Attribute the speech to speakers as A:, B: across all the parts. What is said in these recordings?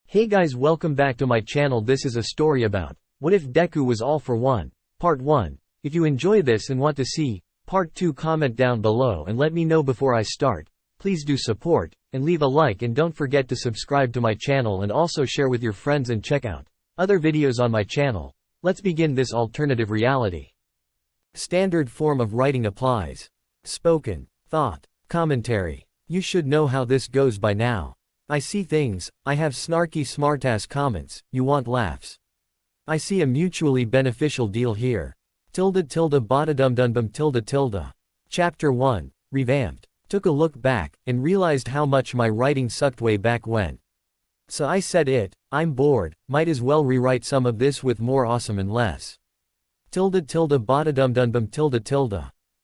A: Hey guys, welcome back to my channel. This is a story about What If Deku Was All for One, Part 1. If you enjoy this and want to see Part 2, comment down below and let me know before I start. Please do support and leave a like, and don't forget to subscribe to my channel and also share with your friends and check out other videos on my channel. Let's begin this alternative reality. Standard form of writing applies. Spoken, thought, commentary. You should know how this goes by now. I see things, I have snarky smartass comments, you want laughs. I see a mutually beneficial deal here. Bada-dum-dum-bum. Chapter 1, Revamped. Took a look back, and realized how much my writing sucked way back when. So I said I'm bored, might as well rewrite some of this with more awesome and less. Bada-dum-dum-bum.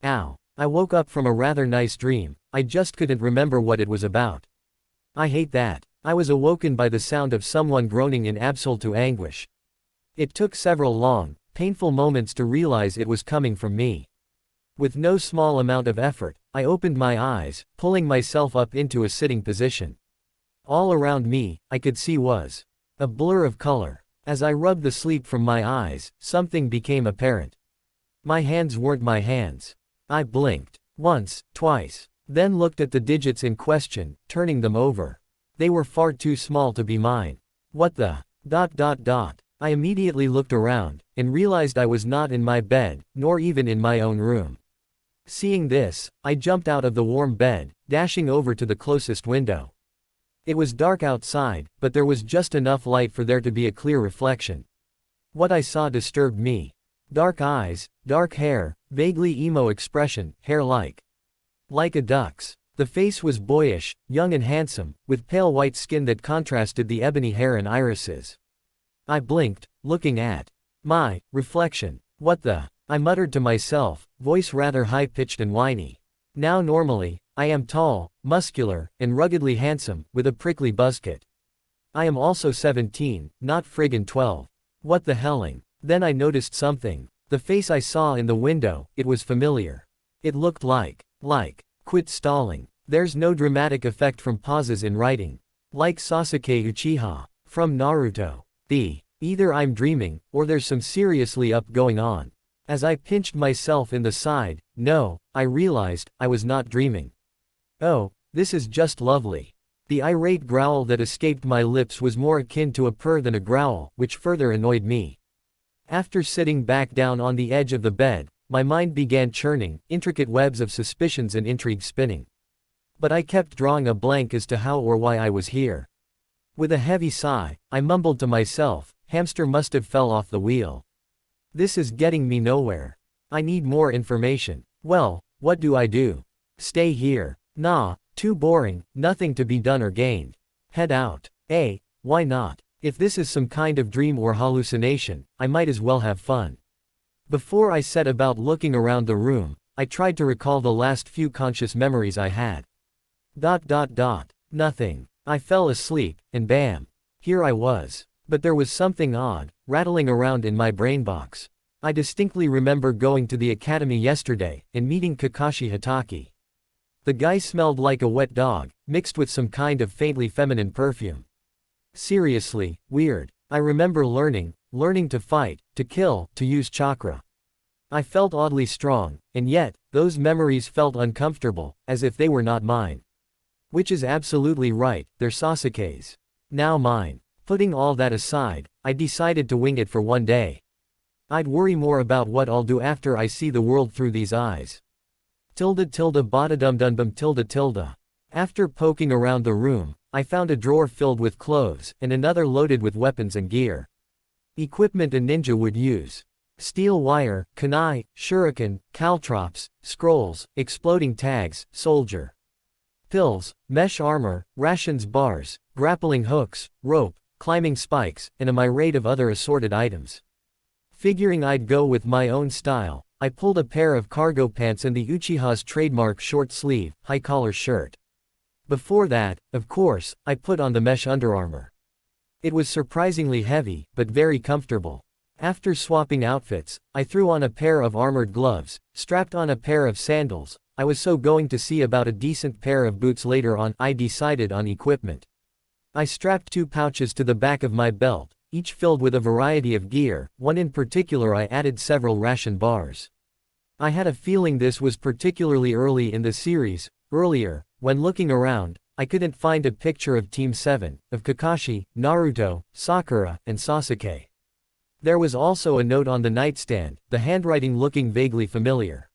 A: Ow. I woke up from a rather nice dream, I just couldn't remember what it was about. I hate that. I was awoken by the sound of someone groaning in absolute anguish. It took several long, painful moments to realize it was coming from me. With no small amount of effort, I opened my eyes, pulling myself up into a sitting position. All around me, I could see was a blur of color. As I rubbed the sleep from my eyes, something became apparent. My hands weren't my hands. I blinked. Once, twice. Then looked at the digits in question, turning them over. They were far too small to be mine. What the? I immediately looked around, and realized I was not in my bed, nor even in my own room. Seeing this, I jumped out of the warm bed, dashing over to the closest window. It was dark outside, but there was just enough light for there to be a clear reflection. What I saw disturbed me. Dark eyes, dark hair, vaguely emo expression, hair-like a duck's. The face was boyish, young and handsome, with pale white skin that contrasted the ebony hair and irises. I blinked, looking at my reflection. What the? I muttered to myself, voice rather high-pitched and whiny. Now normally, I am tall, muscular, and ruggedly handsome, with a prickly buzzcut. I am also 17, not friggin' 12. What the helling? Then I noticed something. The face I saw in the window, it was familiar. It looked like, quit stalling. There's no dramatic effect from pauses in writing. Like Sasuke Uchiha. From Naruto. Either I'm dreaming, or there's some seriously up going on. As I pinched myself in the side, no, I realized, I was not dreaming. Oh, this is just lovely. The irate growl that escaped my lips was more akin to a purr than a growl, which further annoyed me. After sitting back down on the edge of the bed, my mind began churning, intricate webs of suspicions and intrigue spinning. But I kept drawing a blank as to how or why I was here. With a heavy sigh, I mumbled to myself, hamster must have fell off the wheel. This is getting me nowhere. I need more information. Well, what do I do? Stay here? Nah, too boring, nothing to be done or gained. Head out. Why not? If this is some kind of dream or hallucination, I might as well have fun. Before I set about looking around the room, I tried to recall the last few conscious memories I had. Nothing. I fell asleep, and bam. Here I was. But there was something odd, rattling around in my brain box. I distinctly remember going to the academy yesterday, and meeting Kakashi Hatake. The guy smelled like a wet dog, mixed with some kind of faintly feminine perfume. Seriously, weird. I remember learning to fight, to kill, to use chakra. I felt oddly strong, and yet, those memories felt uncomfortable, as if they were not mine. Which is absolutely right, they're Sasuke's. Now mine. Putting all that aside, I decided to wing it for one day. I'd worry more about what I'll do after I see the world through these eyes. Bada-dum-dum-bum. After poking around the room, I found a drawer filled with clothes, and another loaded with weapons and gear. Equipment a ninja would use. Steel wire, kunai, shuriken, caltrops, scrolls, exploding tags, soldier. Pills, mesh armor, rations bars, grappling hooks, rope, climbing spikes, and a myriad of other assorted items. Figuring I'd go with my own style, I pulled a pair of cargo pants and the Uchiha's trademark short-sleeve, high-collar shirt. Before that, of course, I put on the mesh underarmor. It was surprisingly heavy, but very comfortable. After swapping outfits, I threw on a pair of armored gloves, strapped on a pair of sandals. I was so going to see about a decent pair of boots later on. I decided on equipment. I strapped 2 pouches to the back of my belt, each filled with a variety of gear. One in particular I added several ration bars. I had a feeling this was particularly early in the series. Earlier, when looking around, I couldn't find a picture of Team 7, of Kakashi, Naruto, Sakura, and Sasuke. There was also a note on the nightstand, the handwriting looking vaguely familiar.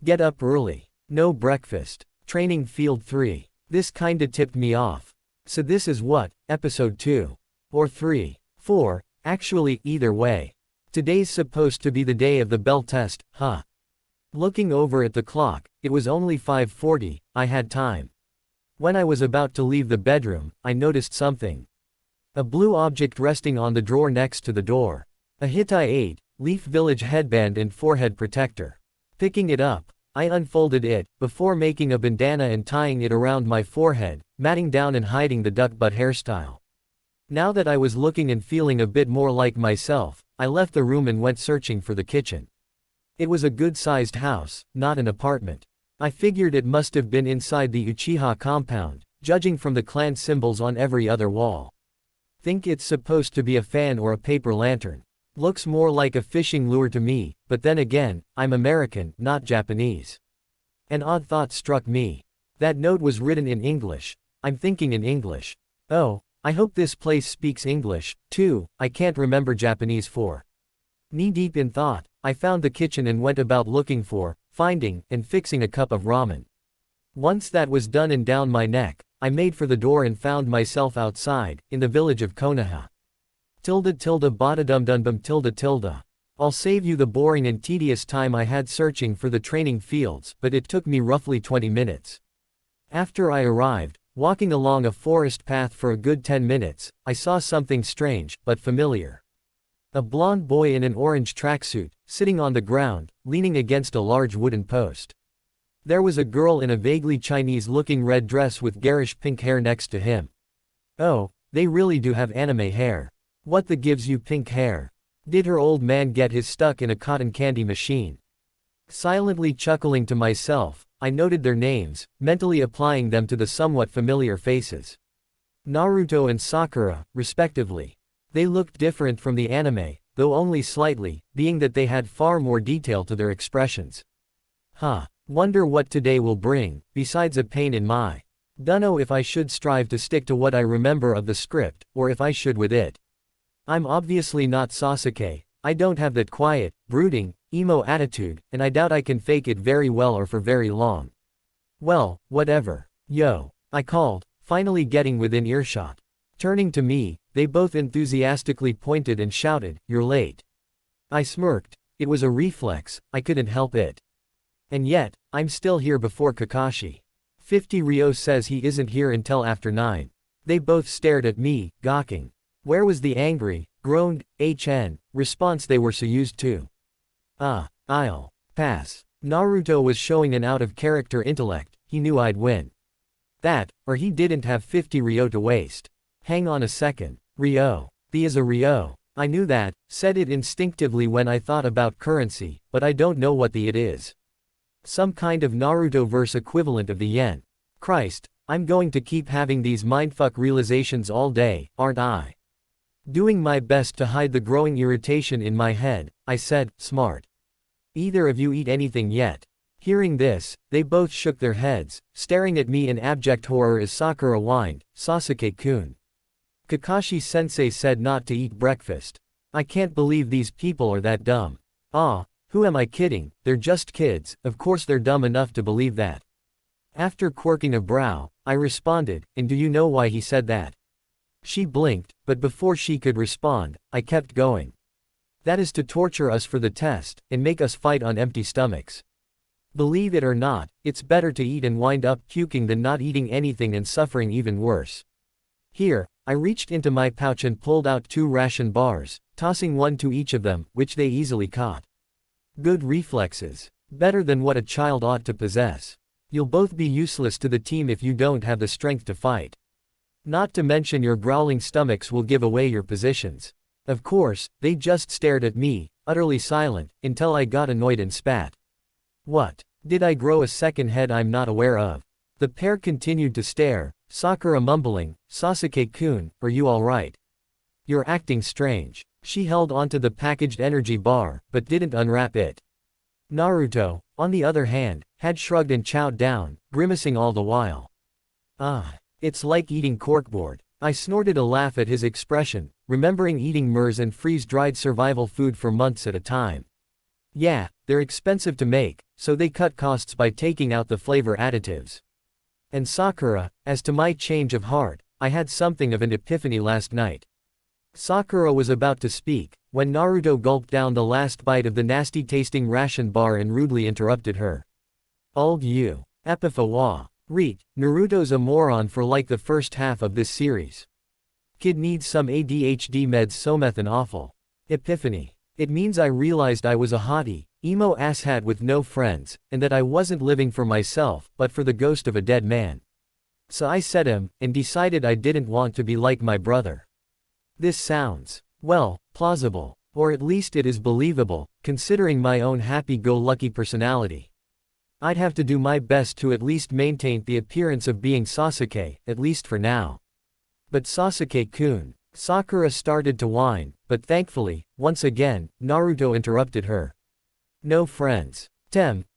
A: Get up early. No breakfast. Training Field 3. This kinda tipped me off. So this is what, episode 2. Or 3. 4, actually, either way. Today's supposed to be the day of the bell test, huh? Looking over at the clock, it was only 5:40, I had time. When I was about to leave the bedroom, I noticed something. A blue object resting on the drawer next to the door. A Hittite Leaf Village headband and forehead protector. Picking it up, I unfolded it, before making a bandana and tying it around my forehead, matting down and hiding the duck butt hairstyle. Now that I was looking and feeling a bit more like myself, I left the room and went searching for the kitchen. It was a good-sized house, not an apartment. I figured it must have been inside the Uchiha compound, judging from the clan symbols on every other wall. Think it's supposed to be a fan or a paper lantern. Looks more like a fishing lure to me, but then again, I'm American, not Japanese. An odd thought struck me. That note was written in English. I'm thinking in English. Oh, I hope this place speaks English, too. I can't remember Japanese for. Knee-deep in thought, I found the kitchen and went about looking for, finding, and fixing a cup of ramen. Once that was done and down my neck, I made for the door and found myself outside, in the village of Konoha. ******. I'll save you the boring and tedious time I had searching for the training fields, but it took me roughly 20 minutes. After I arrived, walking along a forest path for a good 10 minutes, I saw something strange, but familiar. A blond boy in an orange tracksuit, sitting on the ground, leaning against a large wooden post. There was a girl in a vaguely Chinese-looking red dress with garish pink hair next to him. Oh, they really do have anime hair. What the gives you pink hair? Did her old man get his stuck in a cotton candy machine? Silently chuckling to myself, I noted their names, mentally applying them to the somewhat familiar faces. Naruto and Sakura, respectively. They looked different from the anime, though only slightly, being that they had far more detail to their expressions. Wonder what today will bring, besides a pain in my. Dunno if I should strive to stick to what I remember of the script, or if I should with it. I'm obviously not Sasuke. I don't have that quiet, brooding, emo attitude, and I doubt I can fake it very well or for very long. Well, whatever. Yo, I called, finally getting within earshot. Turning to me, they both enthusiastically pointed and shouted, "You're late." I smirked. It was a reflex, I couldn't help it. And yet, I'm still here before Kakashi. 50 Ryo says he isn't here until after 9. They both stared at me, gawking. Where was the angry, groaned, response they were so used to? I'll pass. Naruto was showing an out-of-character intellect, he knew I'd win. That, or he didn't have 50 Ryo to waste. Hang on a second. Ryo. The is a Ryo. I knew that, said it instinctively when I thought about currency, but I don't know what the it is. Some kind of Naruto-verse equivalent of the yen. Christ, I'm going to keep having these mindfuck realizations all day, aren't I? Doing my best to hide the growing irritation in my head, I said, smart. Either of you eat anything yet? Hearing this, they both shook their heads, staring at me in abject horror as Sakura whined, Sasuke-kun. Kakashi-sensei said not to eat breakfast. I can't believe these people are that dumb. Who am I kidding? They're just kids, of course they're dumb enough to believe that. After quirking a brow, I responded, and do you know why he said that? She blinked, but before she could respond, I kept going. That is to torture us for the test, and make us fight on empty stomachs. Believe it or not, it's better to eat and wind up puking than not eating anything and suffering even worse. Here, I reached into my pouch and pulled out 2 ration bars, tossing one to each of them, which they easily caught. Good reflexes. Better than what a child ought to possess. You'll both be useless to the team if you don't have the strength to fight. Not to mention your growling stomachs will give away your positions. Of course, they just stared at me, utterly silent, until I got annoyed and spat. What? Did I grow a second head I'm not aware of? The pair continued to stare, Sakura mumbling, "Sasuke-kun, are you alright? You're acting strange." She held onto the packaged energy bar, but didn't unwrap it. Naruto, on the other hand, had shrugged and chowed down, grimacing all the while. It's like eating corkboard. I snorted a laugh at his expression, remembering eating MERS and freeze-dried survival food for months at a time. Yeah, they're expensive to make, so they cut costs by taking out the flavor additives. And Sakura, as to my change of heart, I had something of an epiphany last night. Sakura was about to speak, when Naruto gulped down the last bite of the nasty-tasting ration bar and rudely interrupted her. "Uld you. Epifa Reet, Naruto's a moron for like the first half of this series. Kid needs some ADHD meds somethin' awful. Epiphany. It means I realized I was a haughty, emo asshat with no friends, and that I wasn't living for myself, but for the ghost of a dead man. So I said him, and decided I didn't want to be like my brother." This sounds, well, plausible, or at least it is believable, considering my own happy-go-lucky personality. I'd have to do my best to at least maintain the appearance of being Sasuke, at least for now. But Sasuke-kun. Sakura started to whine, but thankfully, once again, Naruto interrupted her. "No friends.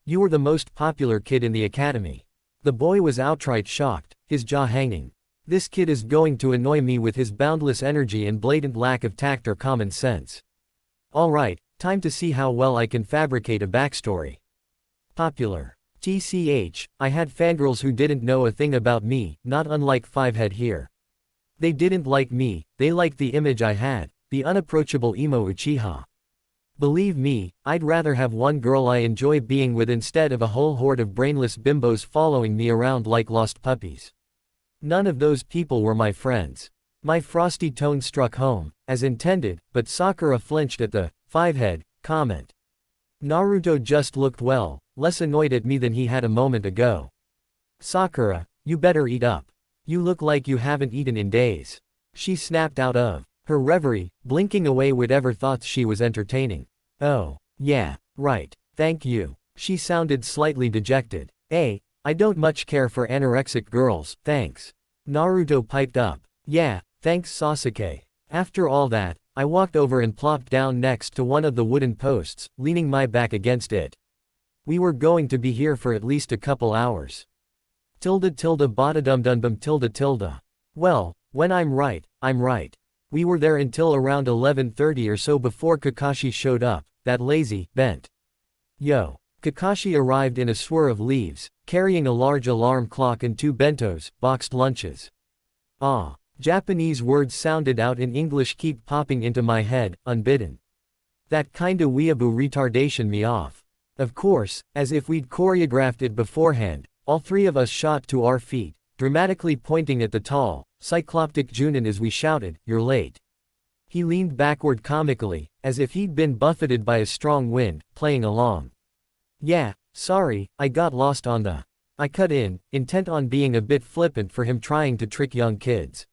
A: You were the most popular kid in the academy." The boy was outright shocked, his jaw hanging. This kid is going to annoy me with his boundless energy and blatant lack of tact or common sense. Alright, time to see how well I can fabricate a backstory. Popular. TCH, I had fangirls who didn't know a thing about me, not unlike Fivehead here. They didn't like me, they liked the image I had, the unapproachable emo Uchiha. Believe me, I'd rather have one girl I enjoy being with instead of a whole horde of brainless bimbos following me around like lost puppies. None of those people were my friends. My frosty tone struck home, as intended, but Sakura flinched at the "Fivehead" comment. Naruto just looked less annoyed at me than he had a moment ago. "Sakura, you better eat up. You look like you haven't eaten in days." She snapped out of her reverie, blinking away whatever thoughts she was entertaining. "Oh, yeah, right, thank you." She sounded slightly dejected. I don't much care for anorexic girls, thanks." Naruto piped up. "Yeah, thanks Sasuke." After all that, I walked over and plopped down next to one of the wooden posts, leaning my back against it. We were going to be here for at least a couple hours. ******. Well, when I'm right, I'm right. We were there until around 11:30 or so before Kakashi showed up, that lazy, bent. Yo. Kakashi arrived in a swirl of leaves, carrying a large alarm clock and 2 bentos, boxed lunches. Japanese words sounded out in English keep popping into my head, unbidden. That kinda weeaboo retardation me off. Of course, as if we'd choreographed it beforehand, all 3 of us shot to our feet, dramatically pointing at the tall, cycloptic Junin as we shouted, "You're late." He leaned backward comically, as if he'd been buffeted by a strong wind, playing along. "Yeah, sorry, I got lost on the." I cut in, intent on being a bit flippant for him trying to trick young kids.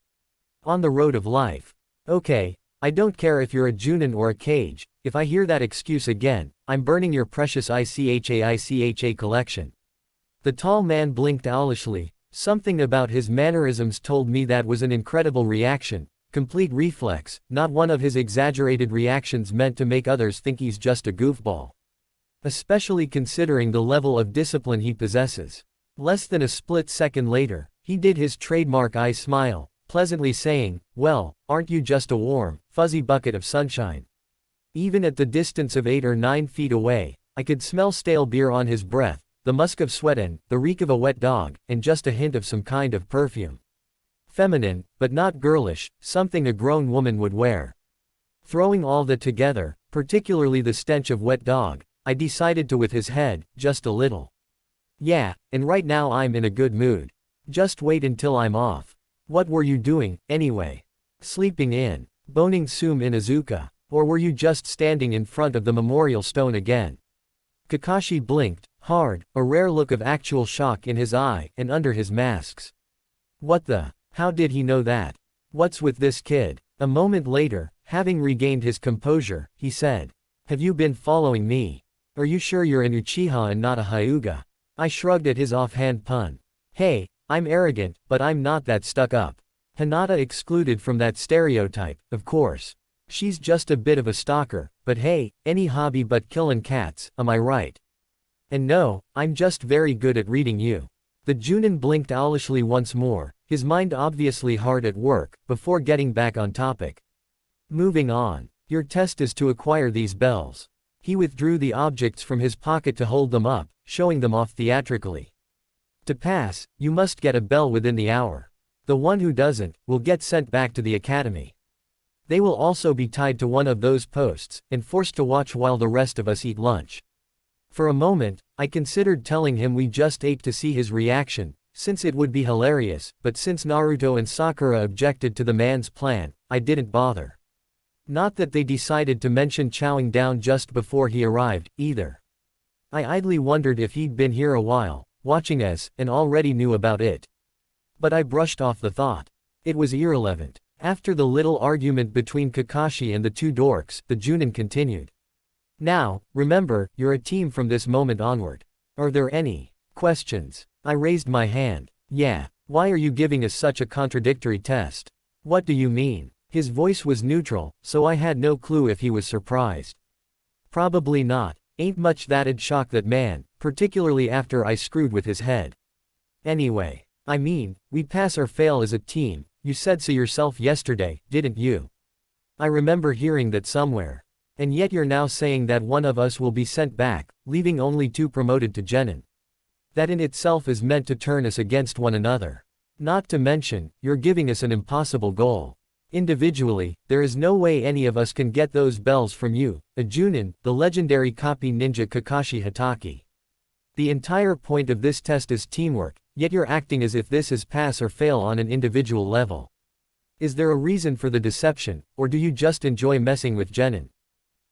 A: "On the road of life. Okay, I don't care if you're a Junin or a Cage, if I hear that excuse again, I'm burning your precious ICHA collection." The tall man blinked owlishly. Something about his mannerisms told me that was an incredible reaction, complete reflex, not one of his exaggerated reactions meant to make others think he's just a goofball. Especially considering the level of discipline he possesses. Less than a split second later, he did his trademark eye smile, pleasantly saying, "Well, aren't you just a warm, fuzzy bucket of sunshine?" Even at the distance of 8 or 9 feet away, I could smell stale beer on his breath, the musk of sweat and the reek of a wet dog, and just a hint of some kind of perfume. Feminine, but not girlish, something a grown woman would wear. Throwing all that together, particularly the stench of wet dog, I decided to with his head, just a little. Yeah, and right now I'm in a good mood. Just wait until I'm off. What were you doing, anyway? Sleeping in, boning Sume Inuzuka, or were you just standing in front of the memorial stone again? Kakashi blinked, hard, a rare look of actual shock in his eye and under his masks. What the? How did he know that? What's with this kid? A moment later, having regained his composure, he said. Have you been following me? Are you sure you're an Uchiha and not a Hyuga? I shrugged at his offhand pun. Hey, I'm arrogant, but I'm not that stuck up. Hinata excluded from that stereotype, of course. She's just a bit of a stalker, but hey, any hobby but killin' cats, am I right? And no, I'm just very good at reading you. The Junin blinked owlishly once more, his mind obviously hard at work, before getting back on topic. Moving on. Your test is to acquire these bells. He withdrew the objects from his pocket to hold them up, showing them off theatrically. To pass, you must get a bell within the hour. The one who doesn't, will get sent back to the academy. They will also be tied to one of those posts, and forced to watch while the rest of us eat lunch. For a moment, I considered telling him we just ate to see his reaction, since it would be hilarious, but since Naruto and Sakura objected to the man's plan, I didn't bother. Not that they decided to mention chowing down just before he arrived, either. I idly wondered if he'd been here a while, watching us, and already knew about it. But I brushed off the thought. It was irrelevant. After the little argument between Kakashi and the two dorks, the Junin continued. Now, remember, you're a team from this moment onward. Are there any questions? I raised my hand. Yeah, why are you giving us such a contradictory test? What do you mean? His voice was neutral, so I had no clue if he was surprised. Probably not. Ain't much that'd shock that man, particularly after I screwed with his head. Anyway. I mean, we pass or fail as a team, you said so yourself yesterday, didn't you? I remember hearing that somewhere. And yet you're now saying that one of us will be sent back, leaving only two promoted to genin. That in itself is meant to turn us against one another. Not to mention, you're giving us an impossible goal. Individually, there is no way any of us can get those bells from you, a Junin, the legendary copy ninja Kakashi Hatake. The entire point of this test is teamwork, yet you're acting as if this is pass or fail on an individual level. Is there a reason for the deception, or do you just enjoy messing with genin?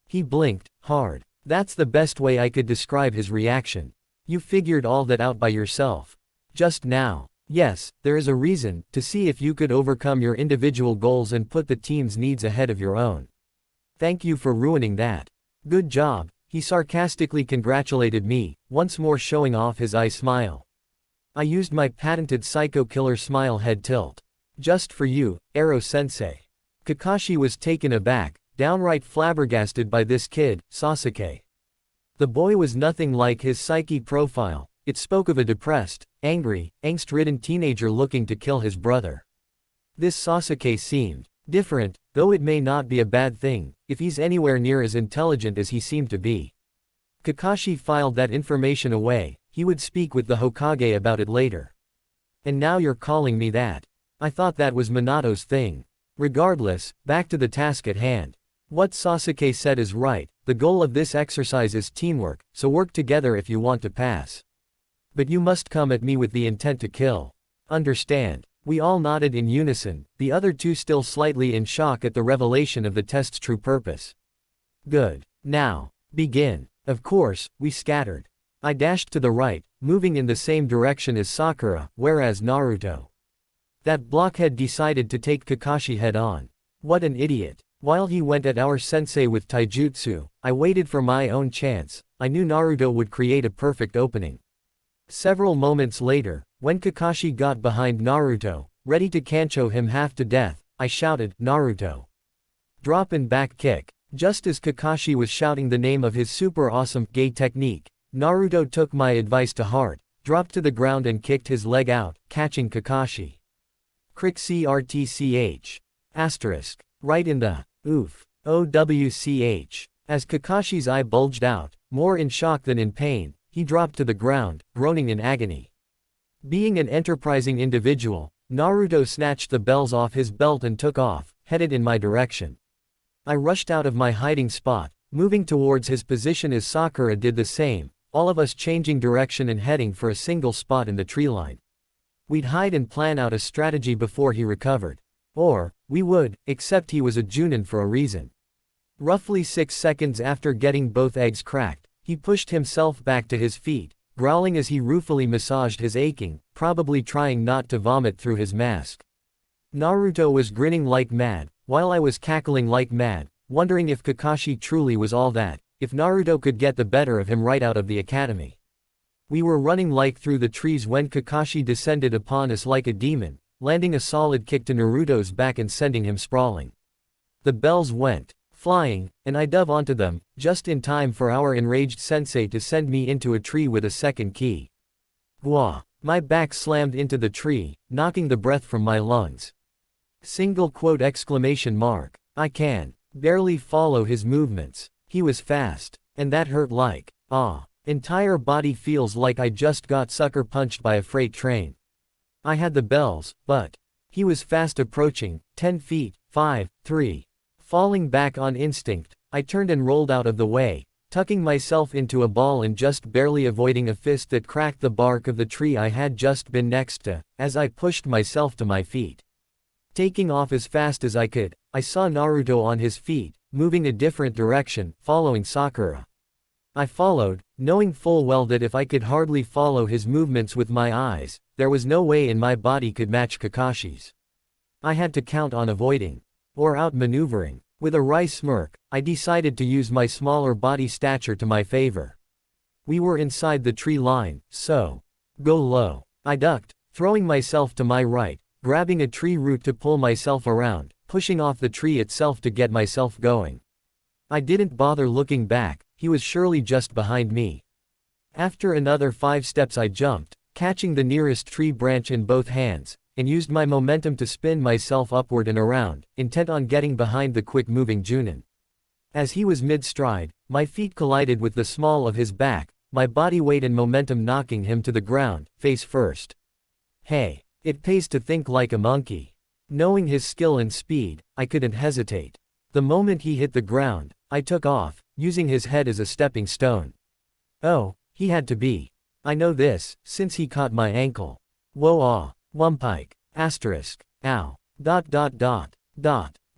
A: He blinked, hard. That's the best way I could describe his reaction. You figured all that out by yourself. Just now. Yes, there is a reason, to see if you could overcome your individual goals and put the team's needs ahead of your own. Thank you for ruining that. Good job. He sarcastically congratulated me, once more showing off his eye smile. I used my patented psycho killer smile head tilt. Just for you, Ero-sensei. Kakashi was taken aback, downright flabbergasted by this kid, Sasuke. The boy was nothing like his psyche profile, it spoke of a depressed, angry, angst-ridden teenager looking to kill his brother. This Sasuke seemed different, though it may not be a bad thing, if he's anywhere near as intelligent as he seemed to be. Kakashi filed that information away, he would speak with the Hokage about it later. And now you're calling me that. I thought that was Minato's thing. Regardless, back to the task at hand. What Sasuke said is right, the goal of this exercise is teamwork, so work together if you want to pass. But you must come at me with the intent to kill. Understand? We all nodded in unison, the other two still slightly in shock at the revelation of the test's true purpose. Good. Now, begin. Of course, we scattered. I dashed to the right, moving in the same direction as Sakura, whereas Naruto. That blockhead decided to take Kakashi head on. What an idiot. While he went at our sensei with taijutsu, I waited for my own chance. I knew Naruto would create a perfect opening. Several moments later, when Kakashi got behind Naruto, ready to kancho him half to death, I shouted, "Naruto! Drop and back kick." Just as Kakashi was shouting the name of his super awesome gay technique, Naruto took my advice to heart, dropped to the ground and kicked his leg out, catching Kakashi. Crick CRTCH. Asterisk. Right in the oof. OWCH. As Kakashi's eye bulged out, more in shock than in pain, he dropped to the ground, groaning in agony. Being an enterprising individual, Naruto snatched the bells off his belt and took off, headed in my direction. I rushed out of my hiding spot, moving towards his position as Sakura did the same, all of us changing direction and heading for a single spot in the treeline. We'd hide and plan out a strategy before he recovered. Or, we would, except he was a Junin for a reason. Roughly 6 seconds after getting both eggs cracked, he pushed himself back to his feet, growling as he ruefully massaged his aching, probably trying not to vomit through his mask. Naruto was grinning like mad, while I was cackling like mad, wondering if Kakashi truly was all that, if Naruto could get the better of him right out of the academy. We were running like through the trees when Kakashi descended upon us like a demon, landing a solid kick to Naruto's back and sending him sprawling. The bells went flying, and I dove onto them, just in time for our enraged sensei to send me into a tree with a second ki. Wah! My back slammed into the tree, knocking the breath from my lungs. Single quote exclamation mark. I can barely follow his movements. He was fast, and that hurt like, entire body feels like I just got sucker punched by a freight train. I had the bells, but he was fast approaching, 10 feet, 5, 3. Falling back on instinct, I turned and rolled out of the way, tucking myself into a ball and just barely avoiding a fist that cracked the bark of the tree I had just been next to, as I pushed myself to my feet. Taking off as fast as I could, I saw Naruto on his feet, moving a different direction, following Sakura. I followed, knowing full well that if I could hardly follow his movements with my eyes, there was no way in my body could match Kakashi's. I had to count on avoiding, or outmaneuvering. With a wry smirk, I decided to use my smaller body stature to my favor. We were inside the tree line, so go low. I ducked, throwing myself to my right, grabbing a tree root to pull myself around, pushing off the tree itself to get myself going. I didn't bother looking back, he was surely just behind me. After another 5 steps I jumped, catching the nearest tree branch in both hands, and used my momentum to spin myself upward and around, intent on getting behind the quick-moving Junin. As he was mid-stride, my feet collided with the small of his back, my body weight and momentum knocking him to the ground, face first. Hey, it pays to think like a monkey. Knowing his skill and speed, I couldn't hesitate. The moment he hit the ground, I took off, using his head as a stepping stone. Oh, he had to be. I know this, since he caught my ankle. Whoa Wumpike. Ow.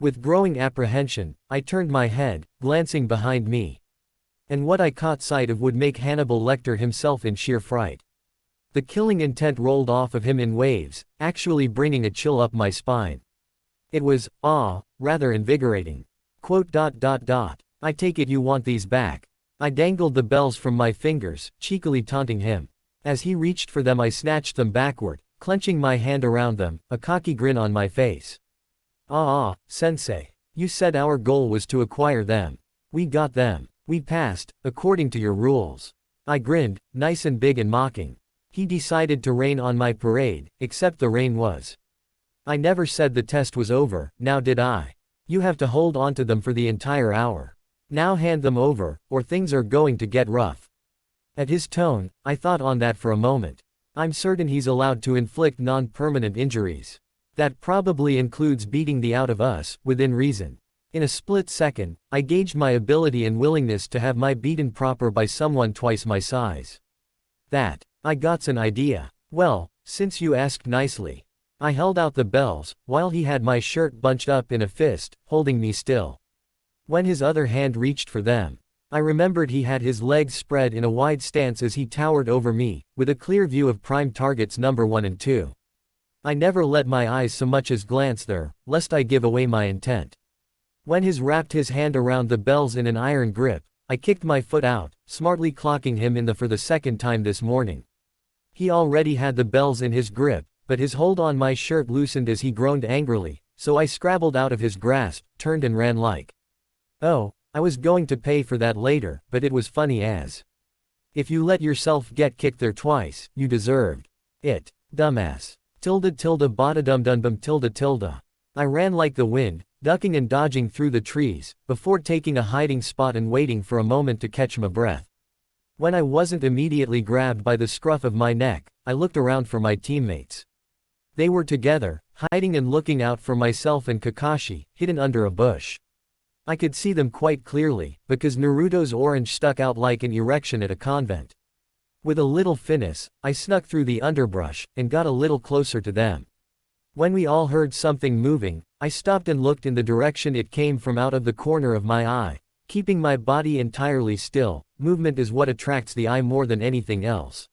A: With growing apprehension, I turned my head, glancing behind me. And what I caught sight of would make Hannibal Lecter himself in sheer fright. The killing intent rolled off of him in waves, actually bringing a chill up my spine. It was, rather invigorating. I take it you want these back. I dangled the bells from my fingers, cheekily taunting him. As he reached for them I snatched them backward, clenching my hand around them, a cocky grin on my face. Sensei. You said our goal was to acquire them. We got them. We passed, according to your rules. I grinned, nice and big and mocking. He decided to rain on my parade, except the rain was. I never said the test was over, now did I? You have to hold on to them for the entire hour. Now hand them over, or things are going to get rough. At his tone, I thought on that for a moment. I'm certain he's allowed to inflict non-permanent injuries. That probably includes beating the out of us, within reason. In a split second, I gauged my ability and willingness to have my beaten proper by someone twice my size. I got's an idea. Well, since you asked nicely. I held out the bells, while he had my shirt bunched up in a fist, holding me still. When his other hand reached for them, I remembered he had his legs spread in a wide stance as he towered over me, with a clear view of prime targets number 1 and 2. I never let my eyes so much as glance there, lest I give away my intent. When he wrapped his hand around the bells in an iron grip, I kicked my foot out, smartly clocking him for the second time this morning. He already had the bells in his grip, but his hold on my shirt loosened as he groaned angrily, so I scrabbled out of his grasp, turned and ran like. Oh, I was going to pay for that later, but it was funny as. If you let yourself get kicked there twice, you deserved it, dumbass. Bada-dum-dum-bum. I ran like the wind, ducking and dodging through the trees, before taking a hiding spot and waiting for a moment to catch my breath. When I wasn't immediately grabbed by the scruff of my neck, I looked around for my teammates. They were together, hiding and looking out for myself and Kakashi, hidden under a bush. I could see them quite clearly, because Naruto's orange stuck out like an erection at a convent. With a little finesse, I snuck through the underbrush, and got a little closer to them. When we all heard something moving, I stopped and looked in the direction it came from out of the corner of my eye, keeping my body entirely still. Movement is what attracts the eye more than anything else.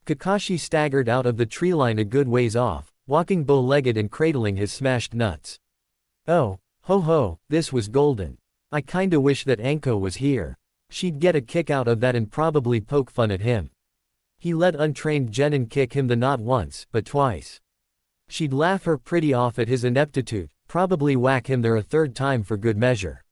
A: Kakashi staggered out of the tree line a good ways off, walking bow-legged and cradling his smashed nuts. Oh, ho, this was golden. I kinda wish that Anko was here. She'd get a kick out of that and probably poke fun at him. He let untrained genin kick him not once, but twice. She'd laugh her pretty off at his ineptitude, probably whack him there a third time for good measure.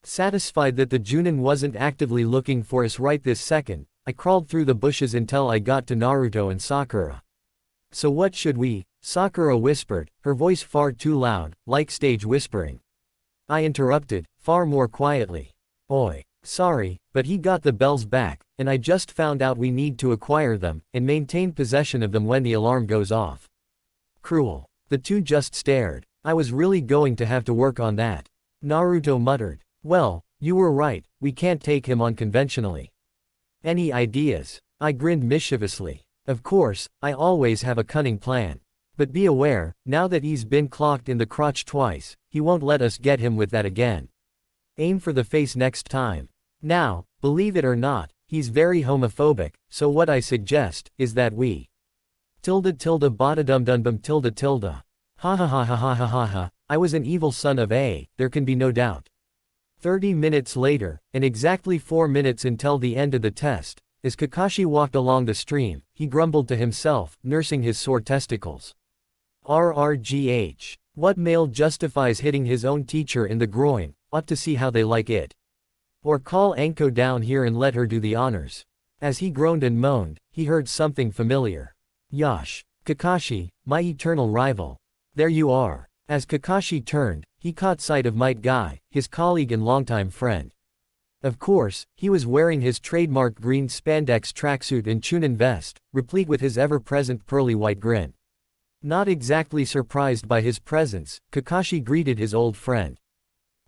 A: Satisfied that the Junin wasn't actively looking for us right this second, I crawled through the bushes until I got to Naruto and Sakura. "So what should we?" Sakura whispered, her voice far too loud, like stage whispering. I interrupted, far more quietly. "Oi. Sorry, but he got the bells back, and I just found out we need to acquire them, and maintain possession of them when the alarm goes off." Cruel. The two just stared. I was really going to have to work on that. Naruto muttered. "Well, you were right, we can't take him on conventionally. Any ideas?" I grinned mischievously. "Of course, I always have a cunning plan. But be aware, now that he's been clocked in the crotch twice, he won't let us get him with that again. Aim for the face next time. Now, believe it or not, he's very homophobic, so what I suggest, is that we bada-dum-dum-bum tilde. Ha ha ha ha ha ha ha ha, I was an evil son of A, there can be no doubt." 30 minutes later, and exactly 4 minutes until the end of the test, as Kakashi walked along the stream, he grumbled to himself, nursing his sore testicles. RRGH. What male justifies hitting his own teacher in the groin? Ought to see how they like it. Or call Anko down here and let her do the honors. As he groaned and moaned, he heard something familiar. Yash. Kakashi, my eternal rival. There you are. As Kakashi turned, he caught sight of Might Guy, his colleague and longtime friend. Of course, he was wearing his trademark green spandex tracksuit and Chunin vest, replete with his ever-present pearly white grin. Not exactly surprised by his presence, Kakashi greeted his old friend.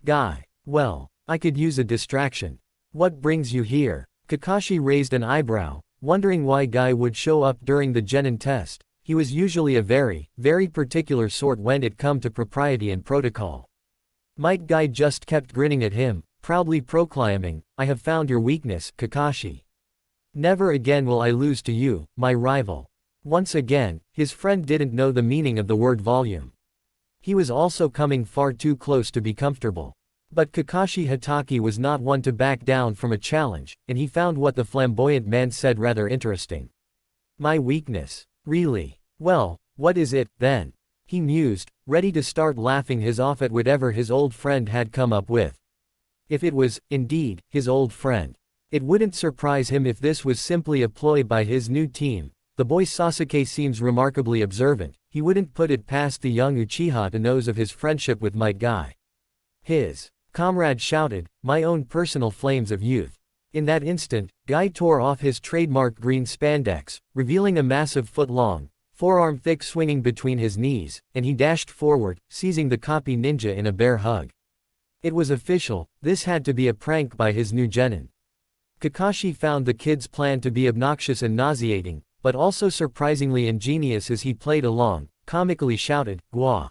A: "Guy. Well, I could use a distraction. What brings you here?" Kakashi raised an eyebrow, wondering why Guy would show up during the genin test. He was usually a very, very particular sort when it come to propriety and protocol. Might Guy just kept grinning at him, proudly proclaiming, "I have found your weakness, Kakashi. Never again will I lose to you, my rival." Once again, his friend didn't know the meaning of the word volume. He was also coming far too close to be comfortable. But Kakashi Hatake was not one to back down from a challenge, and he found what the flamboyant man said rather interesting. "My weakness. Really? Well, what is it, then?" he mused, ready to start laughing his off at whatever his old friend had come up with. If it was, indeed, his old friend. It wouldn't surprise him if this was simply a ploy by his new team. The boy Sasuke seems remarkably observant. He wouldn't put it past the young Uchiha to know of his friendship with Might Guy. His comrade shouted, "My own personal flames of youth." In that instant, Guy tore off his trademark green spandex, revealing a massive foot-long, forearm-thick swinging between his knees, and he dashed forward, seizing the copy ninja in a bear hug. It was official, this had to be a prank by his new genin. Kakashi found the kid's plan to be obnoxious and nauseating, but also surprisingly ingenious as he played along, comically shouted, "Gwa!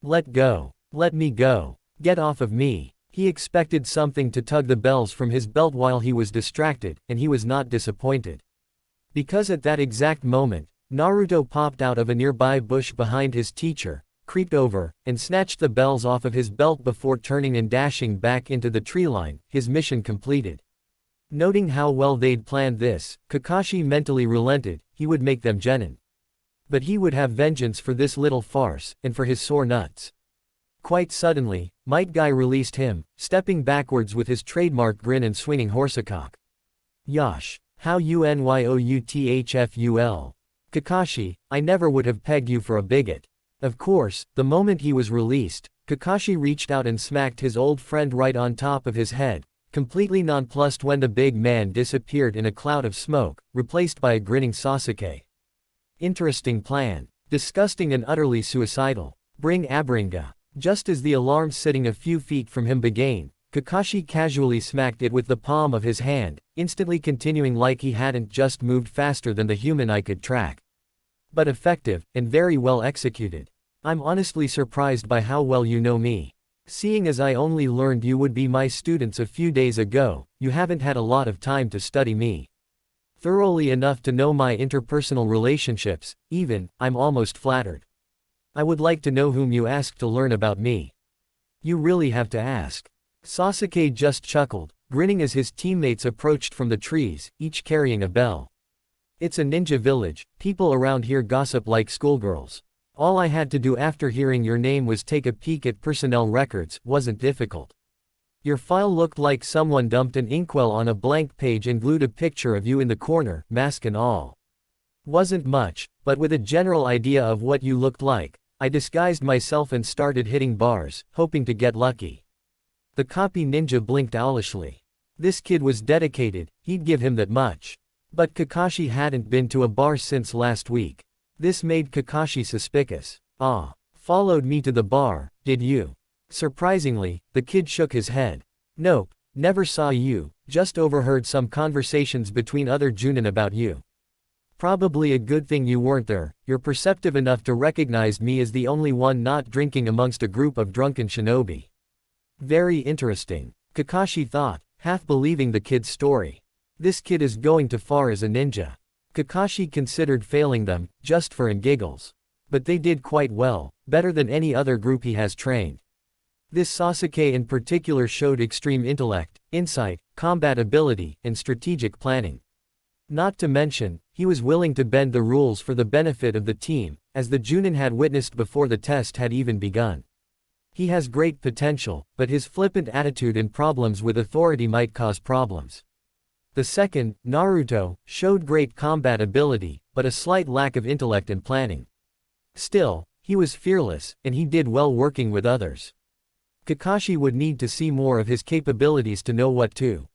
A: Let go! Let me go! Get off of me!" He expected something to tug the bells from his belt while he was distracted, and he was not disappointed. Because at that exact moment, Naruto popped out of a nearby bush behind his teacher, creeped over, and snatched the bells off of his belt before turning and dashing back into the tree line, his mission completed. Noting how well they'd planned this, Kakashi mentally relented. He would make them genin. But he would have vengeance for this little farce, and for his sore nuts. Quite suddenly, Might Guy released him, stepping backwards with his trademark grin and swinging horsecock. Yash. How unyoutful. Kakashi, I never would have pegged you for a bigot. Of course, the moment he was released, Kakashi reached out and smacked his old friend right on top of his head, completely nonplussed when the big man disappeared in a cloud of smoke, replaced by a grinning Sasuke. Interesting plan. Disgusting and utterly suicidal. Bring Abringa. Just as the alarm sitting a few feet from him began, Kakashi casually smacked it with the palm of his hand, instantly continuing like he hadn't just moved faster than the human eye could track. But effective, and very well executed. I'm honestly surprised by how well you know me. Seeing as I only learned you would be my students a few days ago, you haven't had a lot of time to study me thoroughly enough to know my interpersonal relationships. Even, I'm almost flattered. I would like to know whom you asked to learn about me. You really have to ask. Sasuke just chuckled, grinning as his teammates approached from the trees, each carrying a bell. It's a ninja village, people around here gossip like schoolgirls. All I had to do after hearing your name was take a peek at personnel records, wasn't difficult. Your file looked like someone dumped an inkwell on a blank page and glued a picture of you in the corner, mask and all. Wasn't much, but with a general idea of what you looked like, I disguised myself and started hitting bars, hoping to get lucky. The copy ninja blinked owlishly. This kid was dedicated, he'd give him that much. But Kakashi hadn't been to a bar since last week. This made Kakashi suspicious. Ah, followed me to the bar, did you? Surprisingly, the kid shook his head. Nope, never saw you, just overheard some conversations between other Junin about you. Probably a good thing you weren't there, you're perceptive enough to recognize me as the only one not drinking amongst a group of drunken shinobi. Very interesting, Kakashi thought, half believing the kid's story. This kid is going too far as a ninja. Kakashi considered failing them, just for giggles. But they did quite well, better than any other group he has trained. This Sasuke in particular showed extreme intellect, insight, combat ability, and strategic planning. Not to mention, he was willing to bend the rules for the benefit of the team, as the Junin had witnessed before the test had even begun. He has great potential, but his flippant attitude and problems with authority might cause problems. The second, Naruto, showed great combat ability, but a slight lack of intellect and planning. Still, he was fearless, and he did well working with others. Kakashi would need to see more of his capabilities to know what to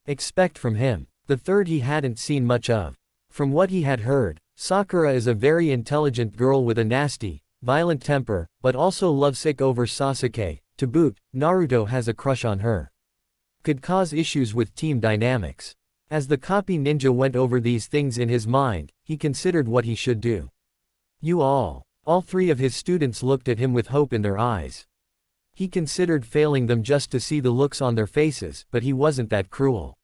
A: expect from him. The third he hadn't seen much of. From what he had heard, Sakura is a very intelligent girl with a nasty, violent temper, but also lovesick over Sasuke. To boot, Naruto has a crush on her. Could cause issues with team dynamics. As the copy ninja went over these things in his mind, he considered what he should do. All three of his students looked at him with hope in their eyes. He considered failing them just to see the looks on their faces, but he wasn't that cruel.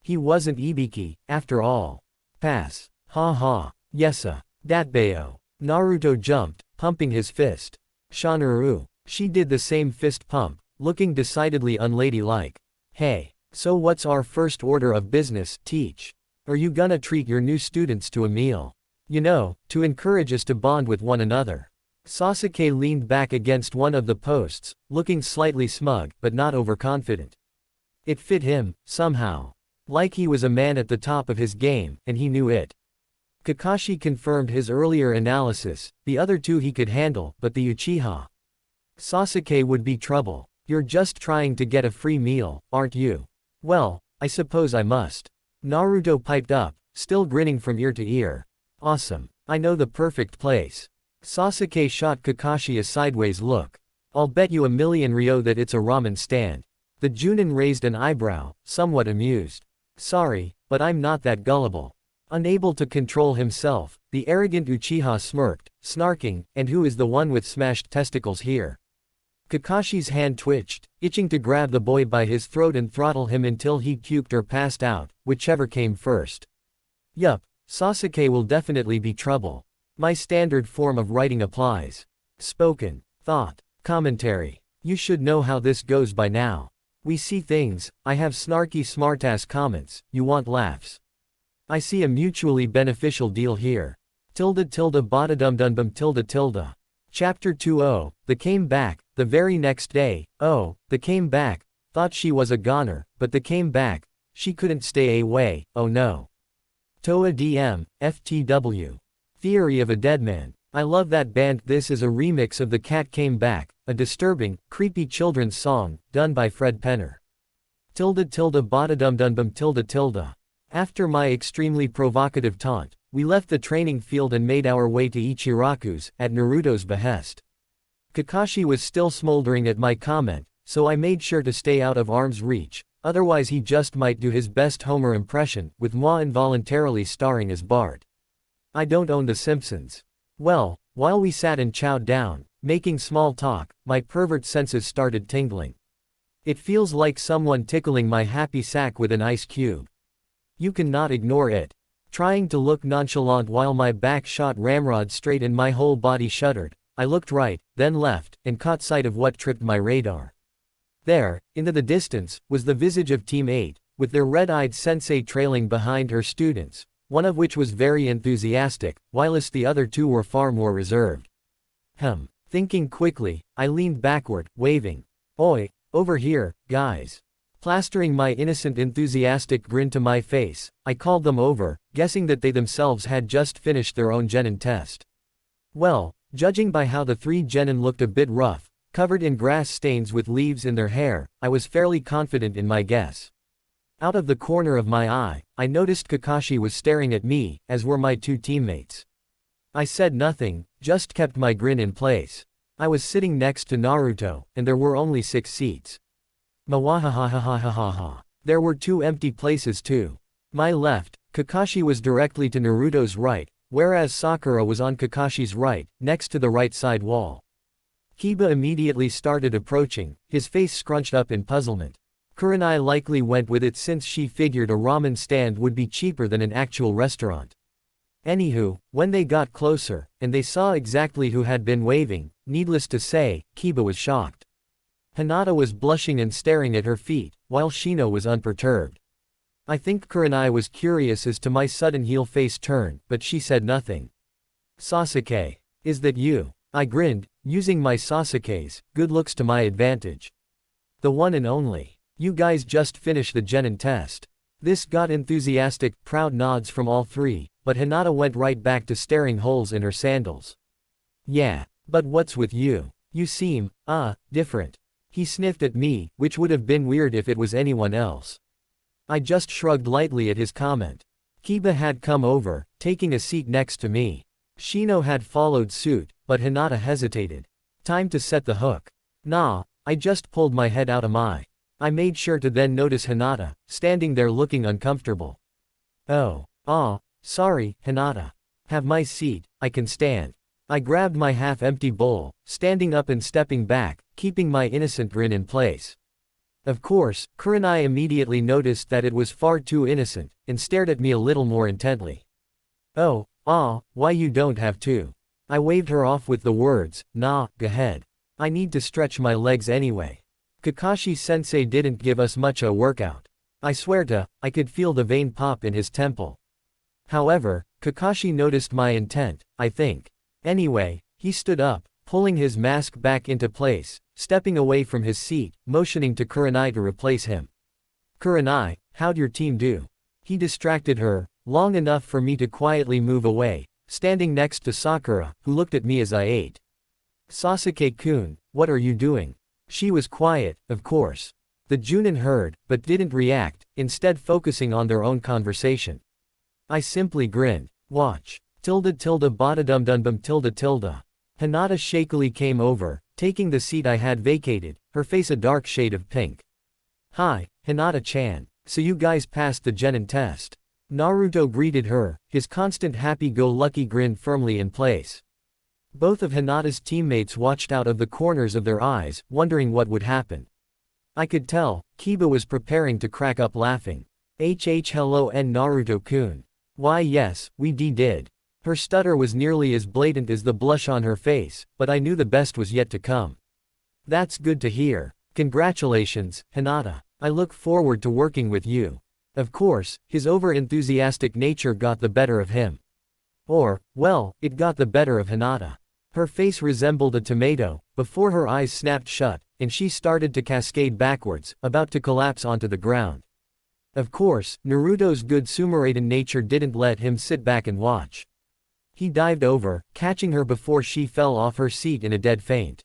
A: He wasn't Ibiki, after all. Pass. Ha ha. Yesa. Datbeo. Naruto jumped, pumping his fist. Shanaru. She did the same fist pump, looking decidedly unladylike. Hey. So what's our first order of business, teach? Are you gonna treat your new students to a meal? You know, to encourage us to bond with one another. Sasuke leaned back against one of the posts, looking slightly smug, but not overconfident. It fit him, somehow. Like he was a man at the top of his game, and he knew it. Kakashi confirmed his earlier analysis, the other two he could handle, but the Uchiha Sasuke would be trouble. You're just trying to get a free meal, aren't you? Well, I suppose I must. Naruto piped up, still grinning from ear to ear. Awesome. I know the perfect place. Sasuke shot Kakashi a sideways look. I'll bet you 1,000,000 ryo that it's a ramen stand. The Junin raised an eyebrow, somewhat amused. Sorry, but I'm not that gullible. Unable to control himself, the arrogant Uchiha smirked, snarking, and who is the one with smashed testicles here? Kakashi's hand twitched, itching to grab the boy by his throat and throttle him until he puked or passed out, whichever came first. Yup, Sasuke will definitely be trouble. My standard form of writing applies. Spoken. Thought. Commentary. You should know how this goes by now. We see things, I have snarky smartass comments, you want laughs. I see a mutually beneficial deal here. Badadumdumbum tilde. Chapter 2. The came back, the very next day. The came back, thought she was a goner, but the came back, she couldn't stay away, oh no. Toa DM, FTW. Theory of a Dead Man. I love that band. This is a remix of The Cat Came Back, a disturbing, creepy children's song, done by Fred Penner. Badadumdumbum. After my extremely provocative taunt, we left the training field and made our way to Ichiraku's, at Naruto's behest. Kakashi was still smoldering at my comment, so I made sure to stay out of arm's reach, otherwise he just might do his best Homer impression, with moi involuntarily starring as Bart. I don't own The Simpsons. Well, while we sat and chowed down, making small talk, my pervert senses started tingling. It feels like someone tickling my happy sack with an ice cube. You cannot ignore it. Trying to look nonchalant while my back shot ramrod straight and my whole body shuddered, I looked right, then left, and caught sight of what tripped my radar. There, into the distance, was the visage of Team 8, with their red-eyed sensei trailing behind her students, one of which was very enthusiastic, whilst the other two were far more reserved. Thinking quickly, I leaned backward, waving. Oi, over here, guys. Plastering my innocent enthusiastic grin to my face, I called them over, guessing that they themselves had just finished their own genin test. Well, judging by how the 3 genin looked a bit rough, covered in grass stains with leaves in their hair, I was fairly confident in my guess. Out of the corner of my eye, I noticed Kakashi was staring at me, as were my 2 teammates. I said nothing, just kept my grin in place. I was sitting next to Naruto, and there were only 6 seats. Mawahahahahahaha. There were 2 empty places too. My left, Kakashi was directly to Naruto's right, whereas Sakura was on Kakashi's right, next to the right side wall. Kiba immediately started approaching, his face scrunched up in puzzlement. Kurenai likely went with it since she figured a ramen stand would be cheaper than an actual restaurant. Anywho, when they got closer, and they saw exactly who had been waving, needless to say, Kiba was shocked. Hinata was blushing and staring at her feet, while Shino was unperturbed. I think Kurenai was curious as to my sudden heel-face turn, but she said nothing. Sasuke. Is that you? I grinned, using my Sasuke's good looks to my advantage. The one and only. You guys just finished the genin test. This got enthusiastic, proud nods from all 3, but Hinata went right back to staring holes in her sandals. Yeah, but what's with you? You seem, different. He sniffed at me, which would have been weird if it was anyone else. I just shrugged lightly at his comment. Kiba had come over, taking a seat next to me. Shino had followed suit, but Hinata hesitated. Time to set the hook. Nah, I just pulled my head out of my. I made sure to then notice Hinata, standing there looking uncomfortable. Oh, sorry, Hinata. Have my seat, I can stand. I grabbed my half-empty bowl, standing up and stepping back, keeping my innocent grin in place. Of course, Kurenai immediately noticed that it was far too innocent, and stared at me a little more intently. Oh, why you don't have to. I waved her off with the words, nah, go ahead. I need to stretch my legs anyway. Kakashi-sensei didn't give us much a workout. I swear to, I could feel the vein pop in his temple. However, Kakashi noticed my intent, I think. Anyway, he stood up, pulling his mask back into place, stepping away from his seat, motioning to Kurenai to replace him. Kurenai, how'd your team do? He distracted her, long enough for me to quietly move away, standing next to Sakura, who looked at me as I ate. Sasuke-kun, what are you doing? She was quiet, of course. The Junin heard, but didn't react, instead focusing on their own conversation. I simply grinned. Watch. Tilde. Hinata shakily came over, taking the seat I had vacated, her face a dark shade of pink. Hi, Hinata-chan. So you guys passed the genin test. Naruto greeted her, his constant happy-go-lucky grin firmly in place. Both of Hinata's teammates watched out of the corners of their eyes, wondering what would happen. I could tell, Kiba was preparing to crack up laughing. Hello and Naruto-kun. Why yes, we did. Her stutter was nearly as blatant as the blush on her face, but I knew the best was yet to come. That's good to hear. Congratulations, Hinata. I look forward to working with you. Of course, his over-enthusiastic nature got the better of him. Well, it got the better of Hinata. Her face resembled a tomato, before her eyes snapped shut, and she started to cascade backwards, about to collapse onto the ground. Of course, Naruto's good Sumeraden nature didn't let him sit back and watch. He dived over, catching her before she fell off her seat in a dead faint.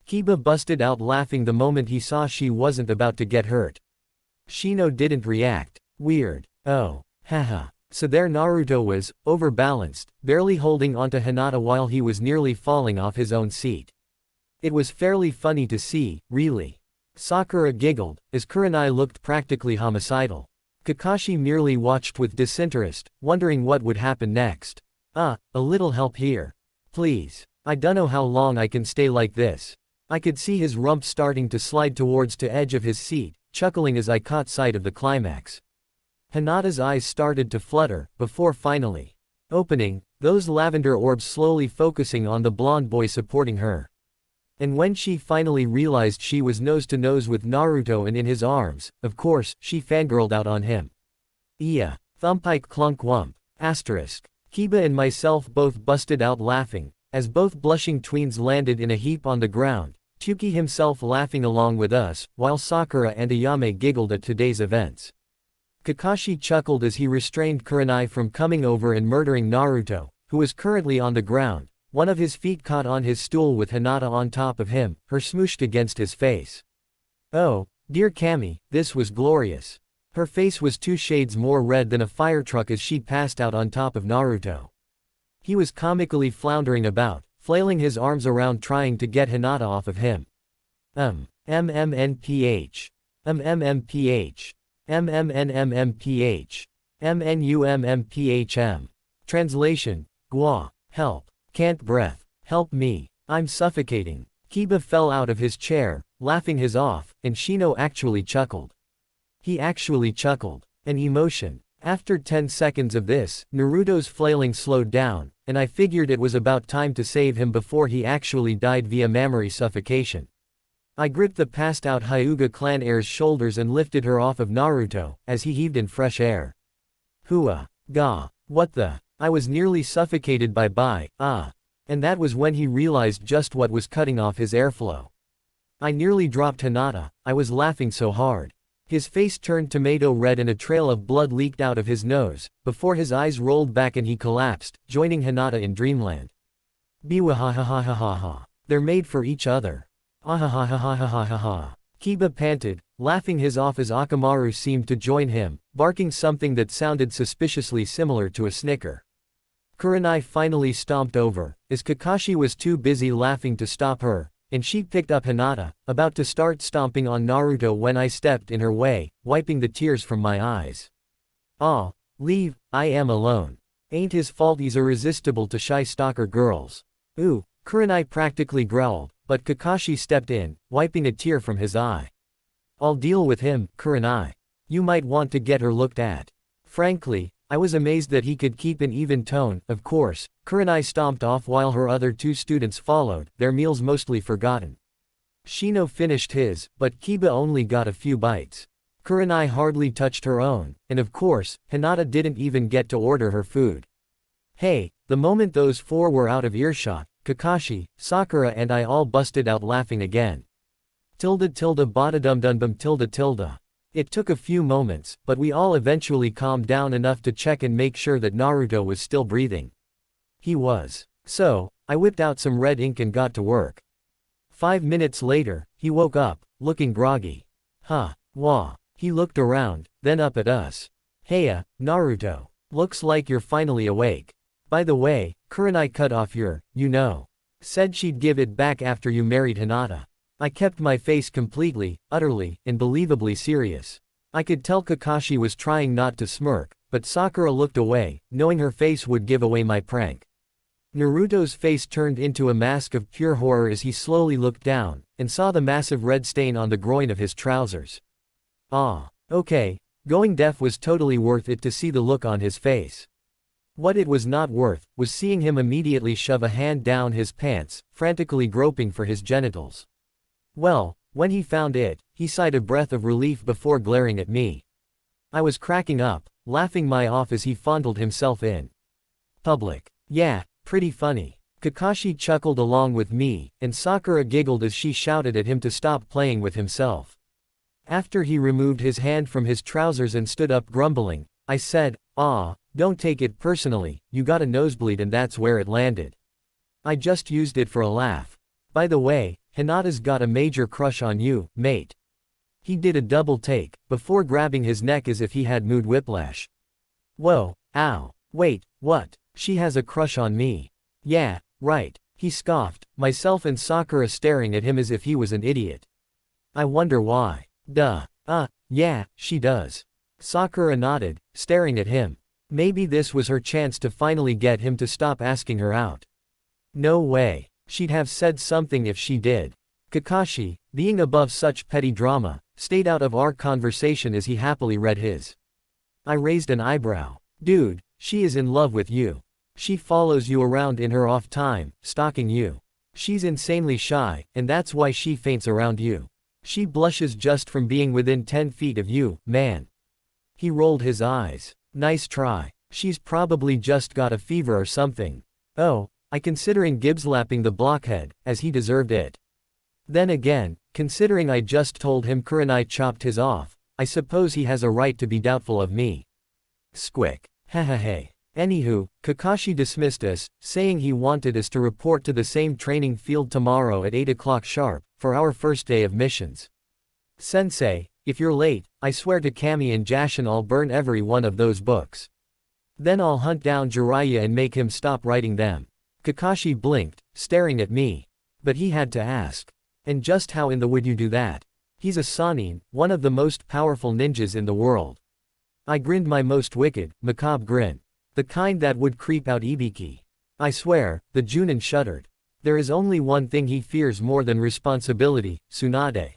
A: Kiba busted out laughing the moment he saw she wasn't about to get hurt. Shino didn't react. Weird. Oh, haha. So there Naruto was, overbalanced, barely holding onto Hinata while he was nearly falling off his own seat. It was fairly funny to see, really. Sakura giggled, as Kurenai looked practically homicidal. Kakashi merely watched with disinterest, wondering what would happen next. A little help here. Please. I dunno how long I can stay like this. I could see his rump starting to slide towards the edge of his seat, chuckling as I caught sight of the climax. Hinata's eyes started to flutter, before finally opening, those lavender orbs slowly focusing on the blonde boy supporting her. And when she finally realized she was nose to nose with Naruto and in his arms, of course, she fangirled out on him. Iya. Thumpike clunk wump. Asterisk. Kiba and myself both busted out laughing, as both blushing tweens landed in a heap on the ground, Chuki himself laughing along with us, while Sakura and Ayame giggled at today's events. Kakashi chuckled as he restrained Kurenai from coming over and murdering Naruto, who was currently on the ground. One of his feet caught on his stool with Hinata on top of him, her smooshed against his face. Oh, dear Kami, this was glorious. Her face was 2 shades more red than a fire truck as she passed out on top of Naruto. He was comically floundering about, flailing his arms around trying to get Hinata off of him. MMNPH. MMMPH. MMNMMPH. MNUMMPHM. Translation: Gua, help. Can't breath. Help me. I'm suffocating. Kiba fell out of his chair, laughing his off, and Shino actually chuckled. He actually chuckled. An emotion. After 10 seconds of this, Naruto's flailing slowed down, and I figured it was about time to save him before he actually died via mammary suffocation. I gripped the passed-out Hyuga clan heir's shoulders and lifted her off of Naruto, as he heaved in fresh air. Hua. Ga. What the? I was nearly suffocated by and that was when he realized just what was cutting off his airflow. I nearly dropped Hinata, I was laughing so hard. His face turned tomato red and a trail of blood leaked out of his nose, before his eyes rolled back and he collapsed, joining Hinata in dreamland. Biwahahahahaha. They're made for each other. Ahahahahahaha. Kiba panted, laughing his off as Akamaru seemed to join him, barking something that sounded suspiciously similar to a snicker. Kurenai finally stomped over, as Kakashi was too busy laughing to stop her, and she picked up Hinata, about to start stomping on Naruto when I stepped in her way, wiping the tears from my eyes. "Aw, leave, I am alone. Ain't his fault he's irresistible to shy stalker girls." "Ooh," Kurenai practically growled, but Kakashi stepped in, wiping a tear from his eye. "I'll deal with him, Kurenai. You might want to get her looked at." Frankly, I was amazed that he could keep an even tone. Of course, Kurenai stomped off while her other 2 students followed, their meals mostly forgotten. Shino finished his, but Kiba only got a few bites. Kurenai hardly touched her own, and of course, Hinata didn't even get to order her food. Hey, the moment those 4 were out of earshot, Kakashi, Sakura and I all busted out laughing again. Badadumdumbum . It took a few moments, but we all eventually calmed down enough to check and make sure that Naruto was still breathing. He was. So, I whipped out some red ink and got to work. 5 minutes later, he woke up, looking groggy. Huh, wah. He looked around, then up at us. Heya, Naruto. Looks like you're finally awake. By the way, Kurenai cut off your, said she'd give it back after you married Hinata. I kept my face completely, utterly, and believably serious. I could tell Kakashi was trying not to smirk, but Sakura looked away, knowing her face would give away my prank. Naruto's face turned into a mask of pure horror as he slowly looked down, and saw the massive red stain on the groin of his trousers. Okay, going deaf was totally worth it to see the look on his face. What it was not worth, was seeing him immediately shove a hand down his pants, frantically groping for his genitals. Well, when he found it, he sighed a breath of relief before glaring at me. I was cracking up, laughing my off as he fondled himself in public. Yeah, pretty funny. Kakashi chuckled along with me, and Sakura giggled as she shouted at him to stop playing with himself. After he removed his hand from his trousers and stood up grumbling, I said, don't take it personally, you got a nosebleed and that's where it landed. I just used it for a laugh. By the way, Hinata's got a major crush on you, mate. He did a double take, before grabbing his neck as if he had mood whiplash. Whoa, ow, wait, what? She has a crush on me. Yeah, right, he scoffed, myself and Sakura staring at him as if he was an idiot. I wonder why. Duh. Yeah, she does. Sakura nodded, staring at him. Maybe this was her chance to finally get him to stop asking her out. No way. She'd have said something if she did. Kakashi, being above such petty drama, stayed out of our conversation as he happily read his. I raised an eyebrow. Dude, she is in love with you. She follows you around in her off time, stalking you. She's insanely shy, and that's why she faints around you. She blushes just from being within 10 feet of you, man. He rolled his eyes. Nice try. She's probably just got a fever or something. Oh, I considering Gibbs lapping the blockhead, as he deserved it. Then again, considering I just told him Kurenai chopped his off, I suppose he has a right to be doubtful of me. Squick. Hehehe. Anywho, Kakashi dismissed us, saying he wanted us to report to the same training field tomorrow at 8 o'clock sharp, for our first day of missions. Sensei, if you're late, I swear to Kami and Jashin I'll burn every one of those books. Then I'll hunt down Jiraiya and make him stop writing them. Kakashi blinked, staring at me. But he had to ask. And just how in the would you do that? He's a Sannin, one of the most powerful ninjas in the world. I grinned my most wicked, macabre grin. The kind that would creep out Ibiki. I swear, the Junin shuddered. There is only one thing he fears more than responsibility, Tsunade.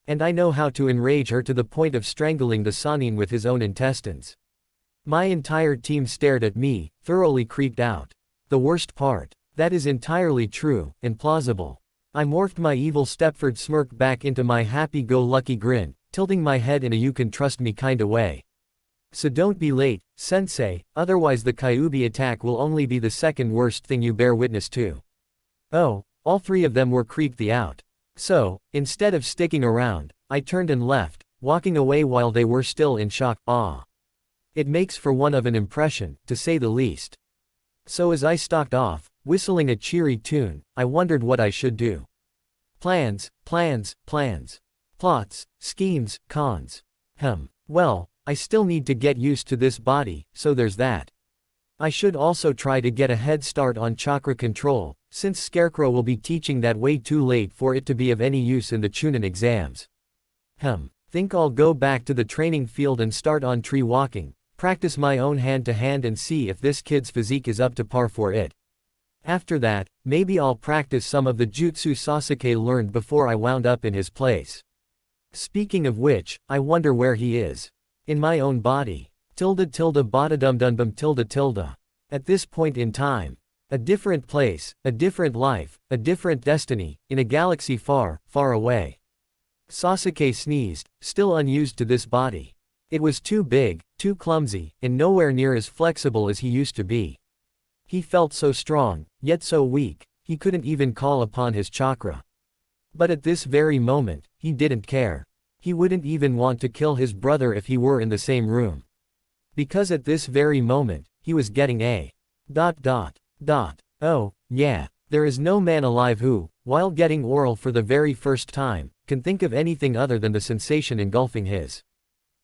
A: And I know how to enrage her to the point of strangling the Sannin with his own intestines. My entire team stared at me, thoroughly creeped out. The worst part. That is entirely true, and plausible. I morphed my evil Stepford smirk back into my happy-go-lucky grin, tilting my head in a you can trust me kinda way. So don't be late, sensei, otherwise the Kyuubi attack will only be the second worst thing you bear witness to. Oh, all three of them were creeped out. So, instead of sticking around, I turned and left, walking away while they were still in shock. It makes for one of an impression, to say the least. So as I stalked off, whistling a cheery tune, I wondered what I should do. Plans, plans, plans. Plots, schemes, cons. Well, I still need to get used to this body, so there's that. I should also try to get a head start on chakra control, since Scarecrow will be teaching that way too late for it to be of any use in the Chunin exams. Think I'll go back to the training field and start on tree walking, practice my own hand-to-hand and see if this kid's physique is up to par for it. After that, maybe I'll practice some of the jutsu Sasuke learned before I wound up in his place. Speaking of which, I wonder where he is. In my own body. _bada_dum-dum-tilde. At this point in time. A different place, a different life, a different destiny, in a galaxy far, far away. Sasuke sneezed, still unused to this body. It was too big, too clumsy, and nowhere near as flexible as he used to be. He felt so strong, yet so weak, he couldn't even call upon his chakra. But at this very moment, he didn't care. He wouldn't even want to kill his brother if he were in the same room. Because at this very moment, he was getting a ... Oh, yeah, there is no man alive who, while getting oral for the very first time, can think of anything other than the sensation engulfing his.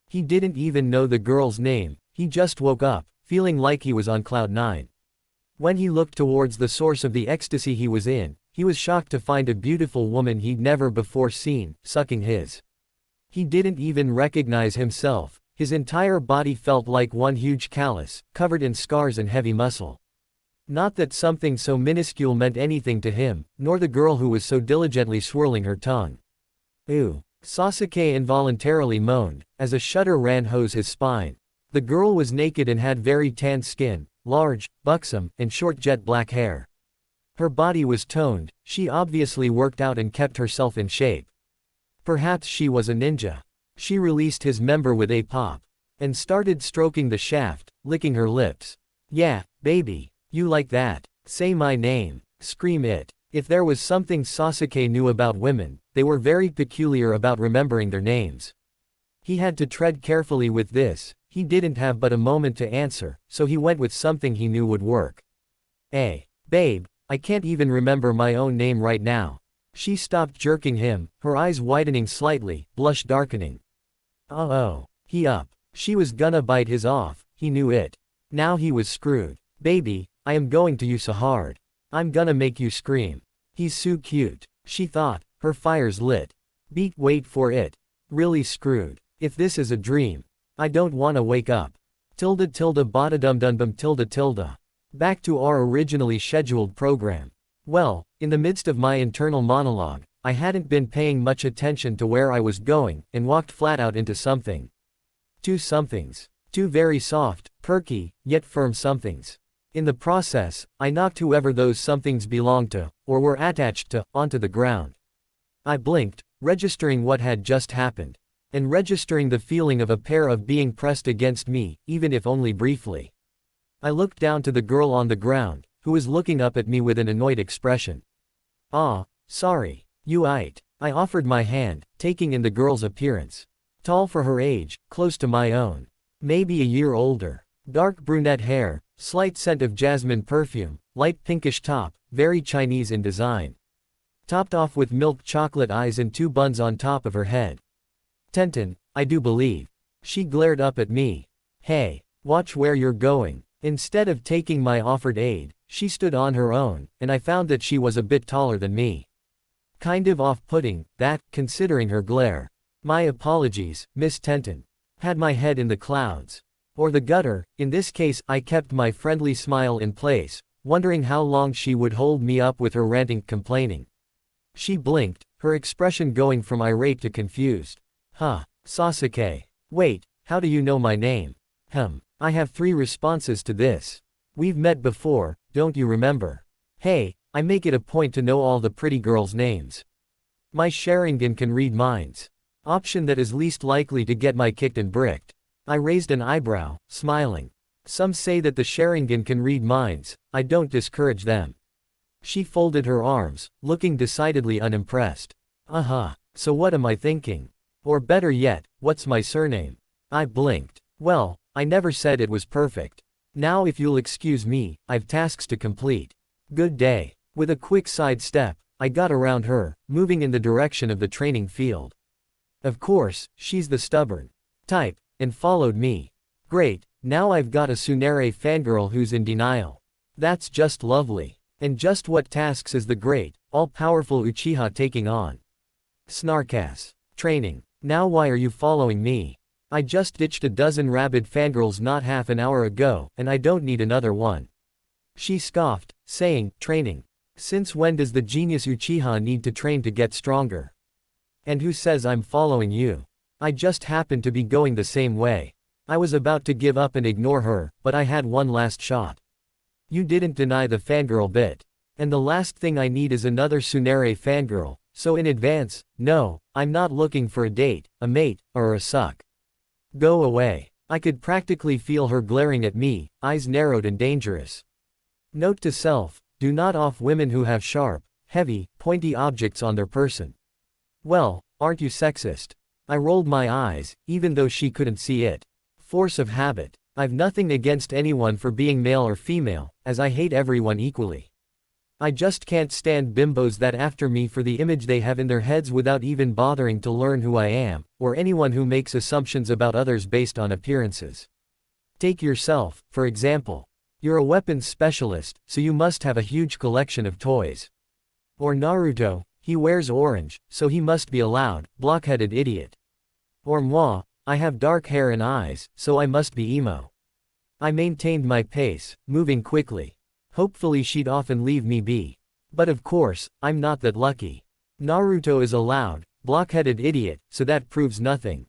A: He didn't even know the girl's name, he just woke up, feeling like he was on cloud 9. When he looked towards the source of the ecstasy he was in, he was shocked to find a beautiful woman he'd never before seen, sucking his. He didn't even recognize himself, his entire body felt like one huge callus, covered in scars and heavy muscle. Not that something so minuscule meant anything to him, nor the girl who was so diligently swirling her tongue. Ooh. Sasuke involuntarily moaned, as a shudder ran his spine. The girl was naked and had very tan skin, large, buxom, and short jet black hair. Her body was toned, she obviously worked out and kept herself in shape. Perhaps she was a ninja. She released his member with a pop. And started stroking the shaft, licking her lips. Yeah, baby. You like that. Say my name. Scream it. If there was something Sasuke knew about women, they were very peculiar about remembering their names. He had to tread carefully with this, he didn't have but a moment to answer, so he went with something he knew would work. Hey, babe, I can't even remember my own name right now. She stopped jerking him, her eyes widening slightly, blush darkening. He up. She was gonna bite his off, he knew it. Now he was screwed. Baby, I am going to you so hard. I'm gonna make you scream. He's so cute, she thought, her fires lit. Wait for it. Really screwed. If this is a dream. I don't wanna wake up. _bada_dum-dum-tilde. Back to our originally scheduled program. Well, in the midst of my internal monologue, I hadn't been paying much attention to where I was going, and walked flat out into something. Two somethings. Two very soft, perky, yet firm somethings. In the process, I knocked whoever those somethings belonged to, or were attached to, onto the ground. I blinked, registering what had just happened. And registering the feeling of a pair of being pressed against me, even if only briefly. I looked down to the girl on the ground, who was looking up at me with an annoyed expression. "Ah, sorry. You aight." I offered my hand, taking in the girl's appearance. Tall for her age, close to my own. Maybe a year older. Dark brunette hair, slight scent of jasmine perfume, light pinkish top, very Chinese in design. Topped off with milk chocolate eyes and 2 buns on top of her head. "Tenten, I do believe." She glared up at me. "Hey, watch where you're going." Instead of taking my offered aid, she stood on her own, and I found that she was a bit taller than me. Kind of off-putting, that, considering her glare. My apologies, Miss Tenten. Had my head in the clouds. Or the gutter. In this case, I kept my friendly smile in place, wondering how long she would hold me up with her ranting complaining. She blinked, her expression going from irate to confused. "Huh, Sasuke. Wait, how do you know my name?" I have 3 responses to this. "We've met before, don't you remember?" "Hey, I make it a point to know all the pretty girls' names. My Sharingan can read minds." Option that is least likely to get my kicked and bricked. I raised an eyebrow, smiling. Some say that the Sharingan can read minds, I don't discourage them. She folded her arms, looking decidedly unimpressed. So what am I thinking? Or better yet, what's my surname? I blinked. Well, I never said it was perfect. Now if you'll excuse me, I've tasks to complete. Good day. With a quick side step, I got around her, moving in the direction of the training field. Of course, she's the stubborn type, and followed me. Great, now I've got a Tsunere fangirl who's in denial. That's just lovely. And just what tasks is the great, all-powerful Uchiha taking on? Snarkass. Training. Now why are you following me? I just ditched a dozen rabid fangirls not half an hour ago, and I don't need another one. She scoffed, saying, training. Since when does the genius Uchiha need to train to get stronger? And who says I'm following you? I just happened to be going the same way. I was about to give up and ignore her, but I had one last shot. You didn't deny the fangirl bit. And the last thing I need is another Tsunere fangirl, so in advance, no, I'm not looking for a date, a mate, or a suck. Go away. I could practically feel her glaring at me, eyes narrowed and dangerous. Note to self, do not off women who have sharp, heavy, pointy objects on their person. Well, aren't you sexist? I rolled my eyes, even though she couldn't see it. Force of habit. I've nothing against anyone for being male or female, as I hate everyone equally. I just can't stand bimbos that after me for the image they have in their heads without even bothering to learn who I am, or anyone who makes assumptions about others based on appearances. Take yourself, for example. You're a weapons specialist, so you must have a huge collection of toys. Or Naruto, he wears orange, so he must be a loud, blockheaded idiot. Or moi, I have dark hair and eyes, so I must be emo. I maintained my pace, moving quickly. Hopefully she'd often leave me be. But of course, I'm not that lucky. Naruto is a loud, blockheaded idiot, so that proves nothing.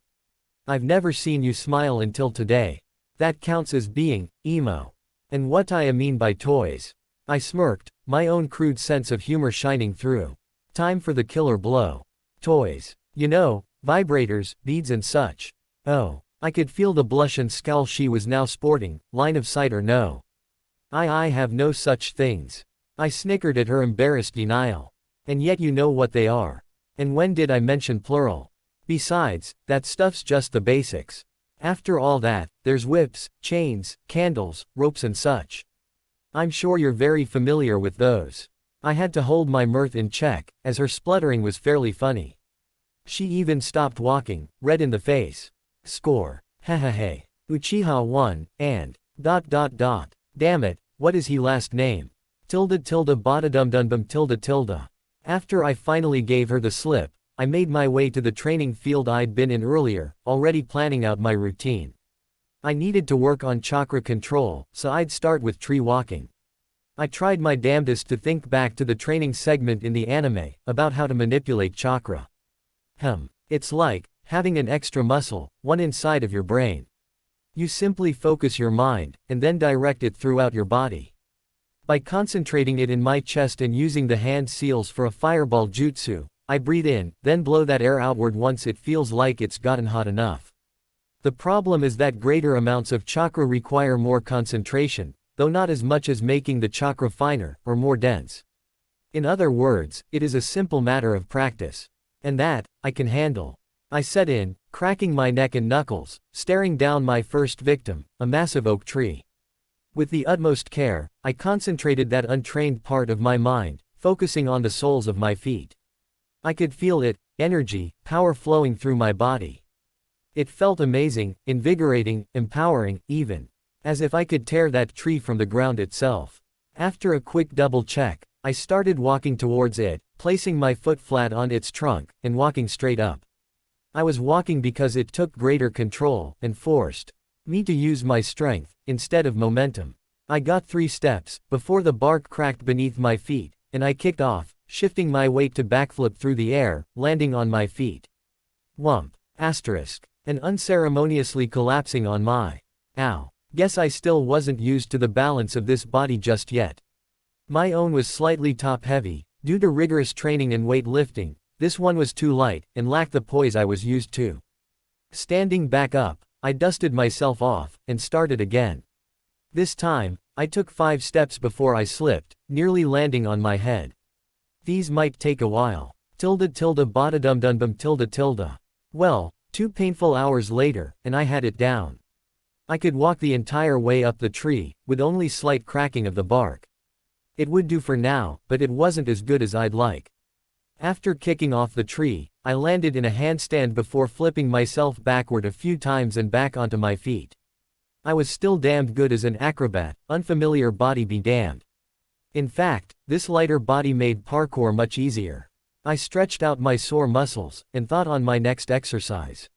A: I've never seen you smile until today. That counts as being emo. And what I mean by toys. I smirked, my own crude sense of humor shining through. Time for the killer blow. Toys. You know, vibrators, beads and such. Oh, I could feel the blush and scowl she was now sporting, line of sight or no. I have no such things. I snickered at her embarrassed denial. And yet you know what they are. And when did I mention plural? Besides, that stuff's just the basics. After all that, there's whips, chains, candles, ropes and such. I'm sure you're very familiar with those. I had to hold my mirth in check, as her spluttering was fairly funny. She even stopped walking, red in the face. Score. Hehehe. Uchiha won, and... Damn it, what is he last name? Badadumdumbum. After I finally gave her the slip, I made my way to the training field I'd been in earlier, already planning out my routine. I needed to work on chakra control, so I'd start with tree walking. I tried my damnedest to think back to the training segment in the anime, about how to manipulate chakra. It's like having an extra muscle, one inside of your brain. You simply focus your mind, and then direct it throughout your body. By concentrating it in my chest and using the hand seals for a fireball jutsu, I breathe in, then blow that air outward once it feels like it's gotten hot enough. The problem is that greater amounts of chakra require more concentration, though not as much as making the chakra finer, or more dense. In other words, it is a simple matter of practice. And that, I can handle. I set in, cracking my neck and knuckles, staring down my first victim, a massive oak tree. With the utmost care, I concentrated that untrained part of my mind, focusing on the soles of my feet. I could feel it, energy, power flowing through my body. It felt amazing, invigorating, empowering, even. As if I could tear that tree from the ground itself. After a quick double check, I started walking towards it, placing my foot flat on its trunk, and walking straight up. I was walking because it took greater control, and forced me to use my strength, instead of momentum. I got 3 steps, before the bark cracked beneath my feet, and I kicked off, shifting my weight to backflip through the air, landing on my feet. Whump. Asterisk. And unceremoniously collapsing on my. Ow. Guess I still wasn't used to the balance of this body just yet. My own was slightly top-heavy, due to rigorous training and weight lifting. This one was too light, and lacked the poise I was used to. Standing back up, I dusted myself off, and started again. This time, I took 5 steps before I slipped, nearly landing on my head. These might take a while. Bada-dum-dum-bum. Well, 2 painful hours later, and I had it down. I could walk the entire way up the tree, with only slight cracking of the bark. It would do for now, but it wasn't as good as I'd like. After kicking off the tree, I landed in a handstand before flipping myself backward a few times and back onto my feet. I was still damned good as an acrobat, unfamiliar body be damned. In fact, this lighter body made parkour much easier. I stretched out my sore muscles, and thought on my next exercise.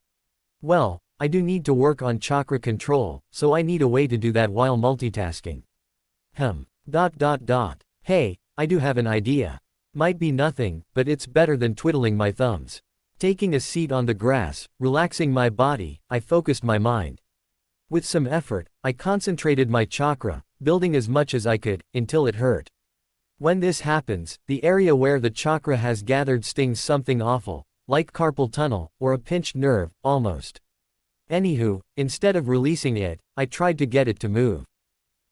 A: Well, I do need to work on chakra control, so I need a way to do that while multitasking. Hey, I do have an idea. Might be nothing, but it's better than twiddling my thumbs. Taking a seat on the grass, relaxing my body, I focused my mind. With some effort, I concentrated my chakra, building as much as I could, until it hurt. When this happens, the area where the chakra has gathered stings something awful, like carpal tunnel, or a pinched nerve, almost. Anywho, instead of releasing it, I tried to get it to move.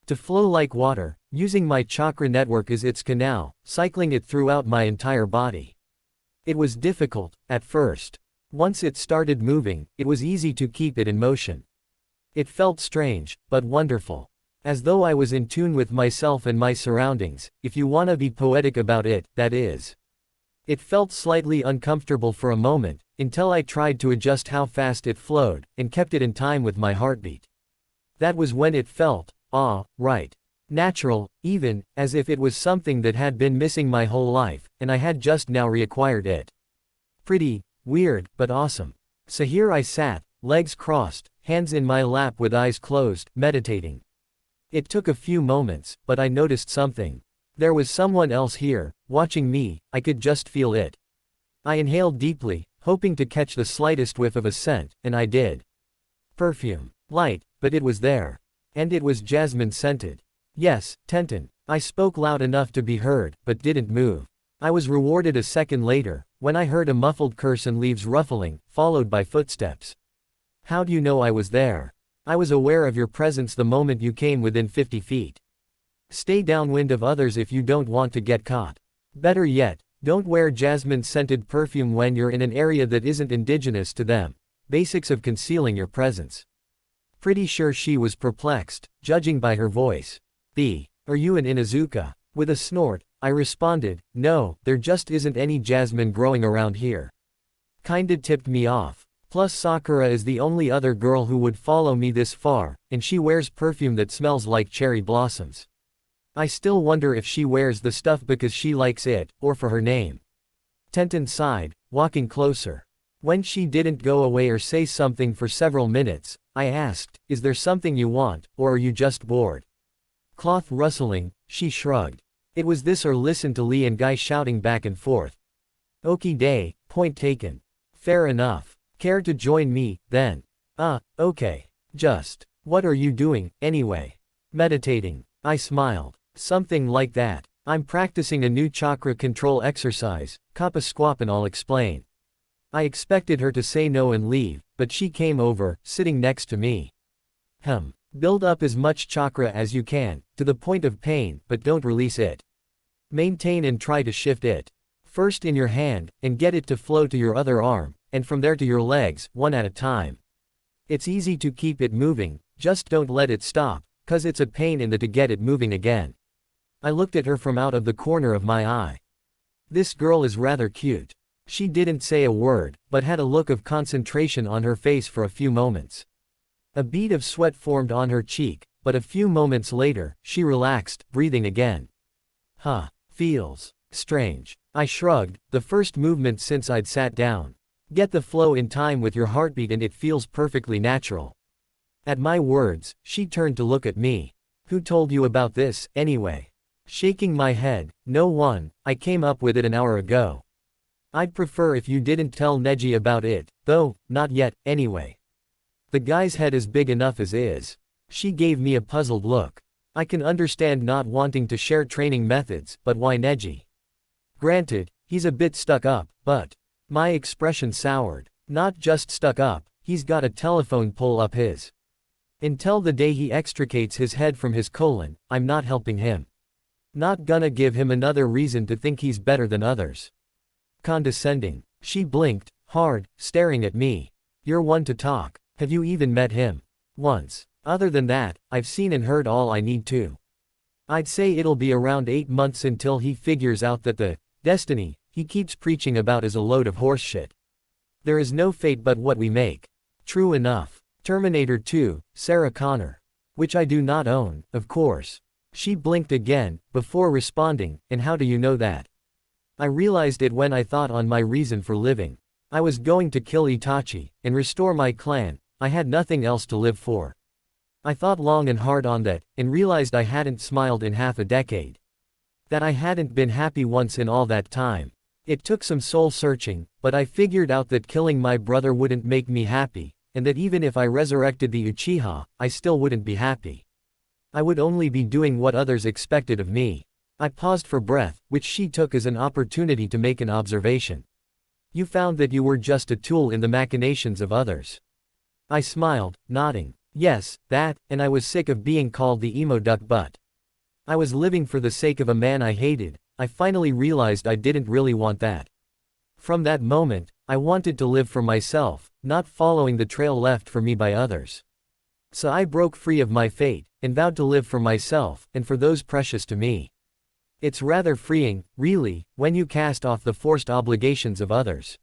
A: To flow like water, using my chakra network as its canal, cycling it throughout my entire body. It was difficult, at first. Once it started moving, it was easy to keep it in motion. It felt strange, but wonderful. As though I was in tune with myself and my surroundings, if you wanna be poetic about it, that is. It felt slightly uncomfortable for a moment, until I tried to adjust how fast it flowed, and kept it in time with my heartbeat. That was when it felt, right. Natural, even, as if it was something that had been missing my whole life, and I had just now reacquired it. Pretty weird, but awesome. So here I sat, legs crossed, hands in my lap with eyes closed, meditating. It took a few moments, but I noticed something. There was someone else here, watching me. I could just feel it. I inhaled deeply, hoping to catch the slightest whiff of a scent, and I did. Perfume. Light, but it was there. And it was jasmine-scented. Yes, Tenten. I spoke loud enough to be heard, but didn't move. I was rewarded a second later, when I heard a muffled curse and leaves ruffling, followed by footsteps. How do you know I was there? I was aware of your presence the moment you came within 50 feet. Stay downwind of others if you don't want to get caught. Better yet, don't wear jasmine-scented perfume when you're in an area that isn't indigenous to them. Basics of concealing your presence. Pretty sure she was perplexed, judging by her voice. Are you an Inuzuka? With a snort, I responded, no, there just isn't any jasmine growing around here. Kinda tipped me off. Plus Sakura is the only other girl who would follow me this far, and she wears perfume that smells like cherry blossoms. I still wonder if she wears the stuff because she likes it, or for her name. Tenten sighed, walking closer. When she didn't go away or say something for several minutes, I asked, is there something you want, or are you just bored? Cloth rustling, she shrugged. It was this or listen to Lee and Guy shouting back and forth. Okie day, point taken. Fair enough. Care to join me, then? Okay. Just. What are you doing, anyway? Meditating. I smiled. Something like that. I'm practicing a new chakra control exercise, Kappa Squap, and I'll explain. I expected her to say no and leave, but she came over, sitting next to me. Build up as much chakra as you can, to the point of pain, but don't release it. Maintain and try to shift it. First in your hand, and get it to flow to your other arm, and from there to your legs, one at a time. It's easy to keep it moving, just don't let it stop, cause it's a pain in the to get it moving again. I looked at her from out of the corner of my eye. This girl is rather cute. She didn't say a word, but had a look of concentration on her face for a few moments. A bead of sweat formed on her cheek, but a few moments later, she relaxed, breathing again. Huh. Feels strange. I shrugged, the first movement since I'd sat down. Get the flow in time with your heartbeat and it feels perfectly natural. At my words, she turned to look at me. Who told you about this, anyway? Shaking my head, no one, I came up with it an hour ago. I'd prefer if you didn't tell Neji about it, though, not yet, anyway. The guy's head is big enough as is. She gave me a puzzled look. I can understand not wanting to share training methods, but why Neji? Granted, he's a bit stuck up, but... My expression soured. Not just stuck up, he's got a telephone pole up his. Until the day he extricates his head from his colon, I'm not helping him. Not gonna give him another reason to think he's better than others. Condescending. She blinked, hard, staring at me. You're one to talk. Have you even met him? Once. Other than that, I've seen and heard all I need to. I'd say it'll be around 8 months until he figures out that the destiny he keeps preaching about is a load of horseshit. There is no fate but what we make. True enough. Terminator 2, Sarah Connor. Which I do not own, of course. She blinked again, before responding, and how do you know that? I realized it when I thought on my reason for living. I was going to kill Itachi, and restore my clan. I had nothing else to live for. I thought long and hard on that, and realized I hadn't smiled in half a decade. That I hadn't been happy once in all that time. It took some soul searching, but I figured out that killing my brother wouldn't make me happy, and that even if I resurrected the Uchiha, I still wouldn't be happy. I would only be doing what others expected of me. I paused for breath, which she took as an opportunity to make an observation. You found that you were just a tool in the machinations of others. I smiled, nodding. Yes, that, and I was sick of being called the emo duck butt. I was living for the sake of a man I hated. I finally realized I didn't really want that. From that moment, I wanted to live for myself, not following the trail left for me by others. So I broke free of my fate, and vowed to live for myself, and for those precious to me. It's rather freeing, really, when you cast off the forced obligations of others.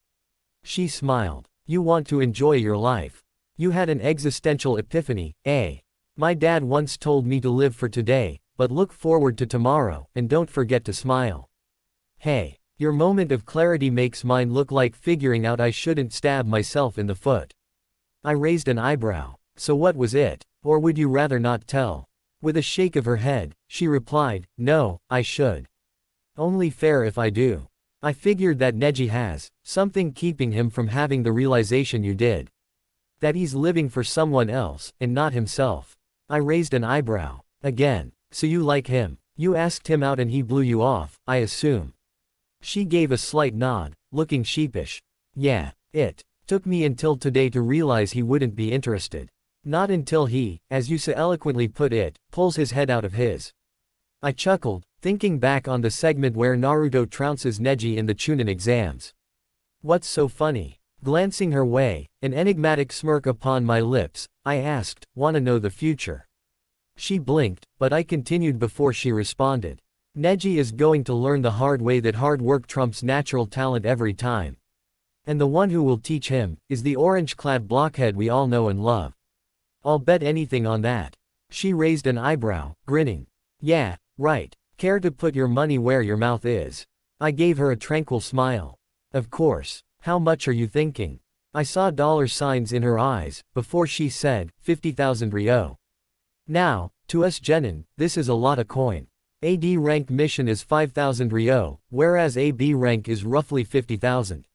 A: She smiled. You want to enjoy your life. You had an existential epiphany, eh? My dad once told me to live for today, but look forward to tomorrow, and don't forget to smile. Hey, your moment of clarity makes mine look like figuring out I shouldn't stab myself in the foot. I raised an eyebrow. So what was it? Or would you rather not tell? With a shake of her head, she replied, no, I should. Only fair if I do. I figured that Neji has something keeping him from having the realization you did. That he's living for someone else, and not himself. I raised an eyebrow. Again. So you like him. You asked him out and he blew you off, I assume. She gave a slight nod, looking sheepish. Yeah, it took me until today to realize he wouldn't be interested. Not until he, as you so eloquently put it, pulls his head out of his. I chuckled, thinking back on the segment where Naruto trounces Neji in the Chunin exams. What's so funny? Glancing her way, an enigmatic smirk upon my lips, I asked, wanna know the future? She blinked, but I continued before she responded. Neji is going to learn the hard way that hard work trumps natural talent every time. And the one who will teach him, is the orange-clad blockhead we all know and love. I'll bet anything on that. She raised an eyebrow, grinning. Yeah, right. Care to put your money where your mouth is? I gave her a tranquil smile. Of course. How much are you thinking? I saw dollar signs in her eyes, before she said, 50,000 Ryo. Now, to us genin, this is a lot of coin. AD rank mission is 5,000 Ryo, whereas AB rank is roughly 50,000.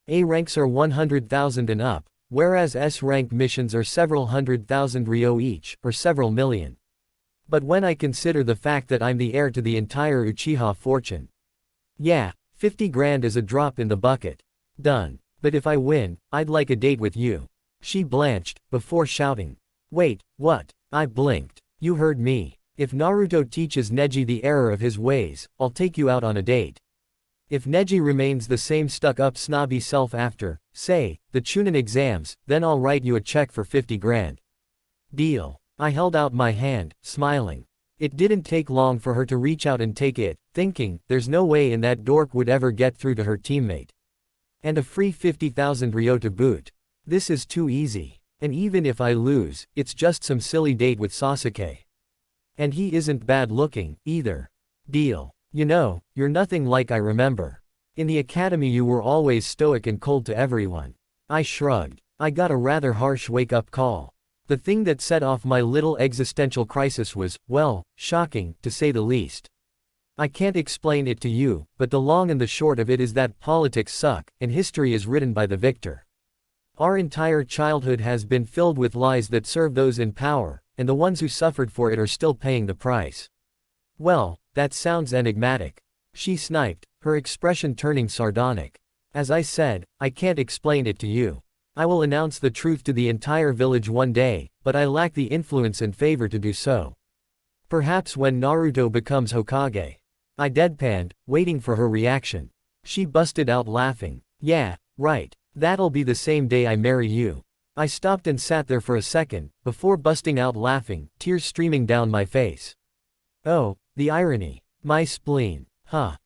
A: A ranks are 100,000 and up, whereas S rank missions are several 100,000 Ryo each, or several million. But when I consider the fact that I'm the heir to the entire Uchiha fortune. Yeah, 50 grand is a drop in the bucket. Done. But if I win, I'd like a date with you. She blanched, before shouting. Wait, what? I blinked. You heard me. If Naruto teaches Neji the error of his ways, I'll take you out on a date. If Neji remains the same stuck-up snobby self after, say, the Chunin exams, then I'll write you a check for 50 grand. Deal. I held out my hand, smiling. It didn't take long for her to reach out and take it, thinking, there's no way in that dork would ever get through to her teammate. And a free 50,000 ryo to boot. This is too easy. And even if I lose, it's just some silly date with Sasuke. And he isn't bad looking, either. Deal. You know, you're nothing like I remember. In the academy you were always stoic and cold to everyone. I shrugged. I got a rather harsh wake-up call. The thing that set off my little existential crisis was, well, shocking, to say the least. I can't explain it to you, but the long and the short of it is that politics suck, and history is written by the victor. Our entire childhood has been filled with lies that serve those in power, and the ones who suffered for it are still paying the price. Well, that sounds enigmatic. She sniped, her expression turning sardonic. As I said, I can't explain it to you. I will announce the truth to the entire village one day, but I lack the influence and favor to do so. Perhaps when Naruto becomes Hokage. I deadpanned, waiting for her reaction. She busted out laughing. Yeah, right. That'll be the same day I marry you. I stopped and sat there for a second, before busting out laughing, tears streaming down my face. Oh, the irony. My spleen. Huh.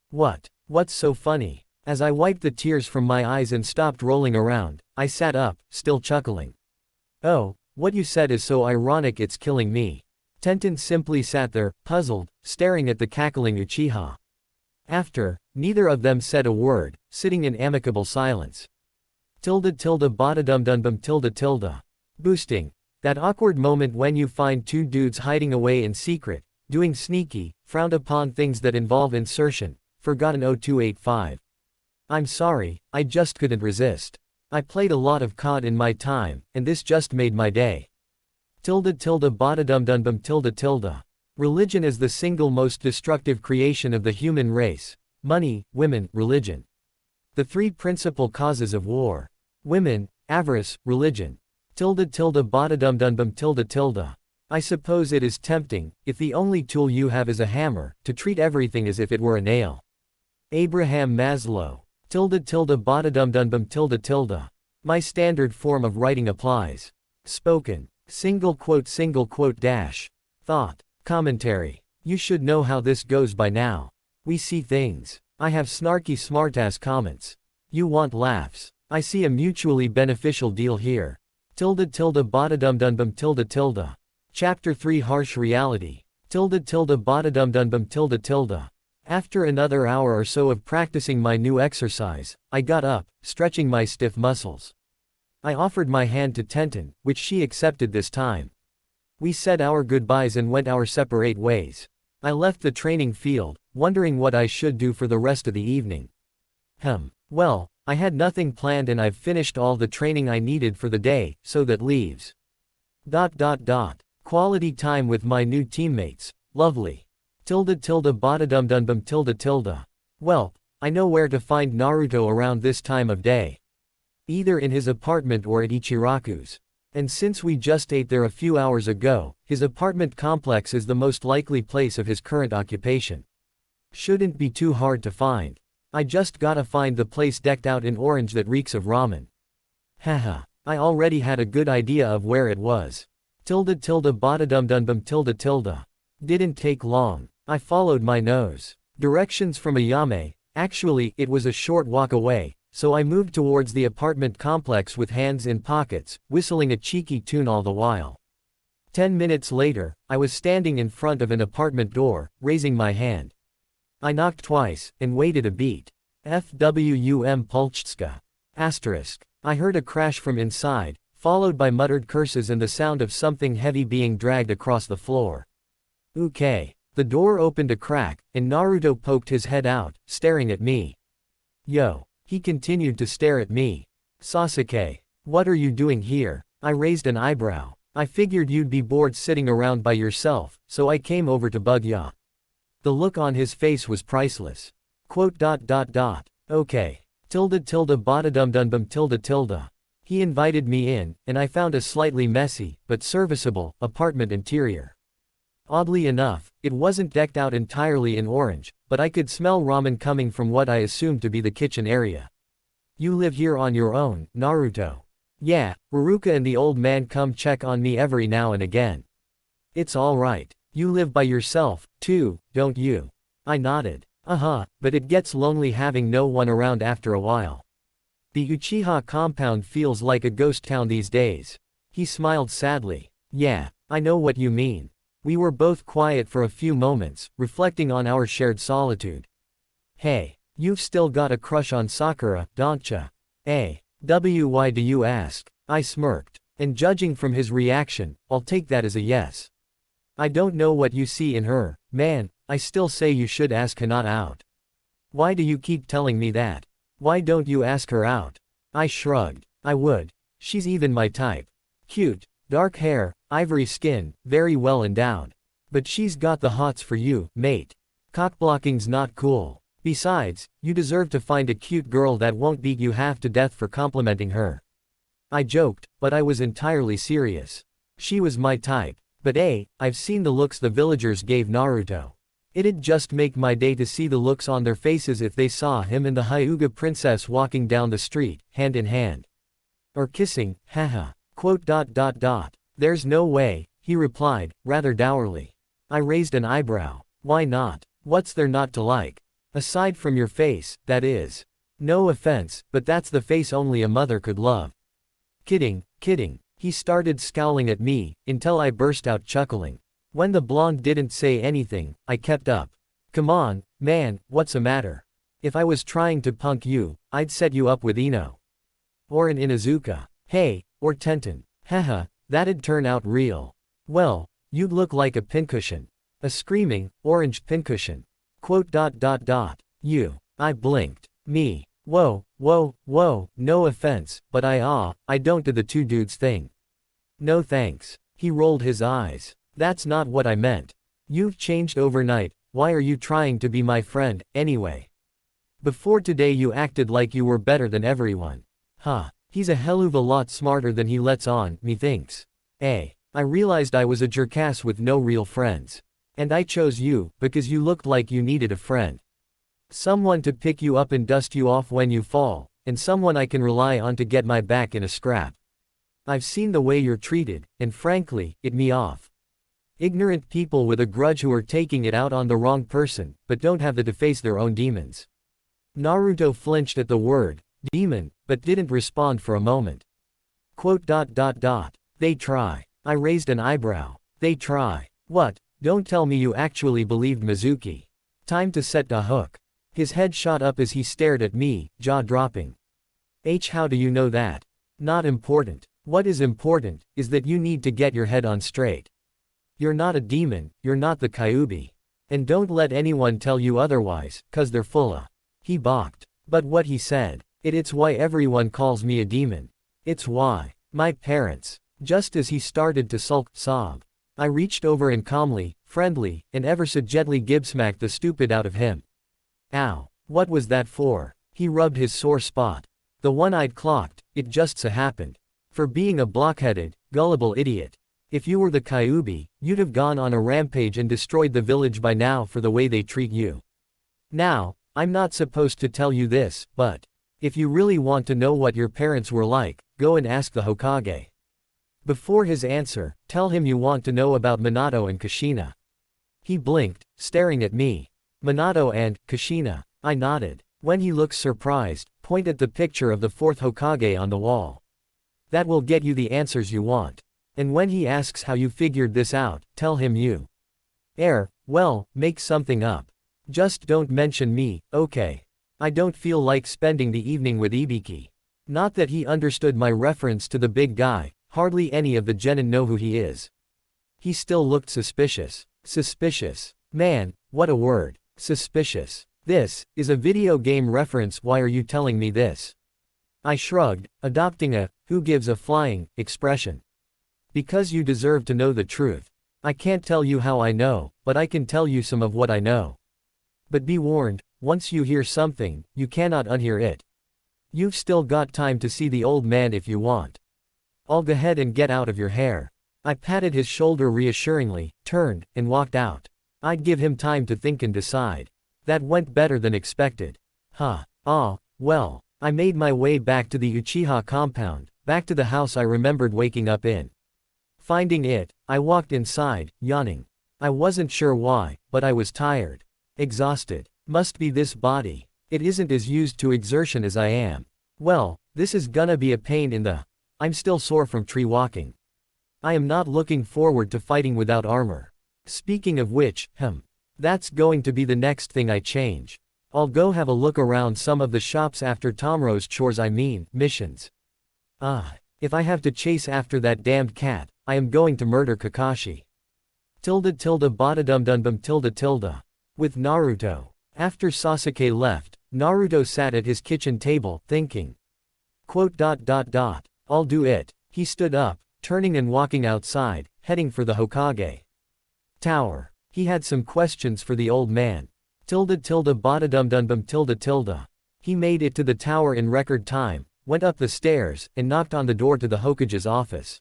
A: What's so funny? As I wiped the tears from my eyes and stopped rolling around, I sat up, still chuckling. Oh, what you said is so ironic it's killing me. Tenten simply sat there, puzzled, staring at the cackling Uchiha. After, neither of them said a word, sitting in amicable silence. Badadum-dum-bum. Boosting. That awkward moment when you find two dudes hiding away in secret, doing sneaky, frowned upon things that involve insertion, forgotten 0285. I'm sorry, I just couldn't resist. I played a lot of COD in my time, and this just made my day. Badadum-dum-bum. Religion is the single most destructive creation of the human race. Money, women, religion. The three principal causes of war. Women, avarice, religion. Badadum-dum-bum. I suppose it is tempting, if the only tool you have is a hammer, to treat everything as if it were a nail. Abraham Maslow. Badadum-dum-bum. My standard form of writing applies. Spoken. Single quote dash. Thought. Commentary. You should know how this goes by now. We see things. I have snarky smartass comments. You want laughs. I see a mutually beneficial deal here. Badadum-dum. Chapter 3 Harsh Reality. Badadum-dum. After another hour or so of practicing my new exercise, I got up, stretching my stiff muscles. I offered my hand to Tenten, which she accepted this time. We said our goodbyes and went our separate ways. I left the training field, wondering what I should do for the rest of the evening. Well, I had nothing planned and I've finished all the training I needed for the day, so that leaves. Quality time with my new teammates, lovely. Badadum-dum. Well, I know where to find Naruto around this time of day. Either in his apartment or at Ichiraku's. And since we just ate there a few hours ago, his apartment complex is the most likely place of his current occupation. Shouldn't be too hard to find. I just gotta find the place decked out in orange that reeks of ramen. Haha, I already had a good idea of where it was. Badadum-dum. Didn't take long. I followed my nose. Directions from Ayame. Actually, it was a short walk away, so I moved towards the apartment complex with hands in pockets, whistling a cheeky tune all the while. 10 minutes later, I was standing in front of an apartment door, raising my hand. I knocked twice, and waited a beat. FWUM Pulchska. Asterisk. I heard a crash from inside, followed by muttered curses and the sound of something heavy being dragged across the floor. Okay. The door opened a crack, and Naruto poked his head out, staring at me. Yo. He continued to stare at me. Sasuke. What are you doing here? I raised an eyebrow. I figured you'd be bored sitting around by yourself, so I came over to bug ya. The look on his face was priceless. Okay. Badadum-dum. He invited me in, and I found a slightly messy, but serviceable, apartment interior. Oddly enough, it wasn't decked out entirely in orange, but I could smell ramen coming from what I assumed to be the kitchen area. You live here on your own, Naruto. Yeah, Ruruka and the old man come check on me every now and again. It's alright. You live by yourself, too, don't you? I nodded. But it gets lonely having no one around after a while. The Uchiha compound feels like a ghost town these days. He smiled sadly. Yeah, I know what you mean. We were both quiet for a few moments, reflecting on our shared solitude. Hey, you've still got a crush on Sakura, don't ya? Why do you ask? I smirked. And judging from his reaction, I'll take that as a yes. I don't know what you see in her, man, I still say you should ask Hinata out. Why do you keep telling me that? Why don't you ask her out? I shrugged. I would. She's even my type. Cute, dark hair, ivory skin, very well endowed. But she's got the hots for you, mate. Cockblocking's not cool. Besides, you deserve to find a cute girl that won't beat you half to death for complimenting her. I joked, but I was entirely serious. She was my type. But I've seen the looks the villagers gave Naruto. It'd just make my day to see the looks on their faces if they saw him and the Hyuga princess walking down the street, hand in hand. Or kissing, haha. There's no way, he replied, rather dourly. I raised an eyebrow. Why not? What's there not to like? Aside from your face, that is. No offense, but that's the face only a mother could love. Kidding. He started scowling at me, until I burst out chuckling. When the blonde didn't say anything, I kept up. Come on, man, what's the matter? If I was trying to punk you, I'd set you up with Ino. Or an Inuzuka. Hey, or Tenten. Haha, that'd turn out real. Well, you'd look like a pincushion. A screaming, orange pincushion. You. I blinked. Me. Whoa, no offense, but I don't do the two dudes thing. No thanks. He rolled his eyes. That's not what I meant. You've changed overnight, why are you trying to be my friend, anyway? Before today you acted like you were better than everyone. He's a hell of a lot smarter than he lets on, methinks. I realized I was a jerkass with no real friends. And I chose you, because you looked like you needed a friend. Someone to pick you up and dust you off when you fall, and someone I can rely on to get my back in a scrap. I've seen the way you're treated, and frankly, it me off. Ignorant people with a grudge who are taking it out on the wrong person, but don't have the to face their own demons. Naruto flinched at the word, demon, but didn't respond for a moment. They try. I raised an eyebrow. They try. What? Don't tell me you actually believed Mizuki. Time to set the hook. His head shot up as he stared at me, jaw dropping. How do you know that? Not important. What is important, is that you need to get your head on straight. You're not a demon, you're not the Kyuubi. And don't let anyone tell you otherwise, cause they're fulla. He balked. But what he said, it's why everyone calls me a demon. It's why. My parents. Just as he started to sob. I reached over and calmly, friendly, and ever so gently gibsmacked the stupid out of him. Ow. What was that for? He rubbed his sore spot. The one I'd clocked, it just so happened. For being a blockheaded, gullible idiot. If you were the Kyuubi, you'd have gone on a rampage and destroyed the village by now for the way they treat you. Now, I'm not supposed to tell you this, but if you really want to know what your parents were like, go and ask the Hokage. Before his answer, tell him you want to know about Minato and Kushina. He blinked, staring at me. Minato and Kushina. I nodded. When he looks surprised, point at the picture of the fourth Hokage on the wall. That will get you the answers you want. And when he asks how you figured this out, tell him you. Well, make something up. Just don't mention me, okay? I don't feel like spending the evening with Ibiki. Not that he understood my reference to the big guy, hardly any of the genin know who he is. He still looked suspicious. Suspicious. Man, what a word. Suspicious. This is a video game reference, why are you telling me this? I shrugged, adopting a who gives a flying expression. Because you deserve to know the truth. I can't tell you how I know, but I can tell you some of what I know. But be warned, once you hear something, you cannot unhear it. You've still got time to see the old man if you want. I'll go ahead and get out of your hair. I patted his shoulder reassuringly, turned, and walked out. I'd give him time to think and decide. That went better than expected. Well. I made my way back to the Uchiha compound, back to the house I remembered waking up in. Finding it, I walked inside, yawning. I wasn't sure why, but I was tired. Exhausted. Must be this body. It isn't as used to exertion as I am. Well, this is gonna be a pain in the... I'm still sore from tree walking. I am not looking forward to fighting without armor. Speaking of which, that's going to be the next thing I change. I'll go have a look around some of the shops after Tomoro's chores, missions. If I have to chase after that damned cat, I am going to murder Kakashi. ..bada-dum-dum-bum ... With Naruto. After Sasuke left, Naruto sat at his kitchen table, thinking. ... I'll do it. He stood up, turning and walking outside, heading for the Hokage Tower. He had some questions for the old man. ... bada-dum-dum-bum ... He made it to the tower in record time, went up the stairs, and knocked on the door to the Hokage's office.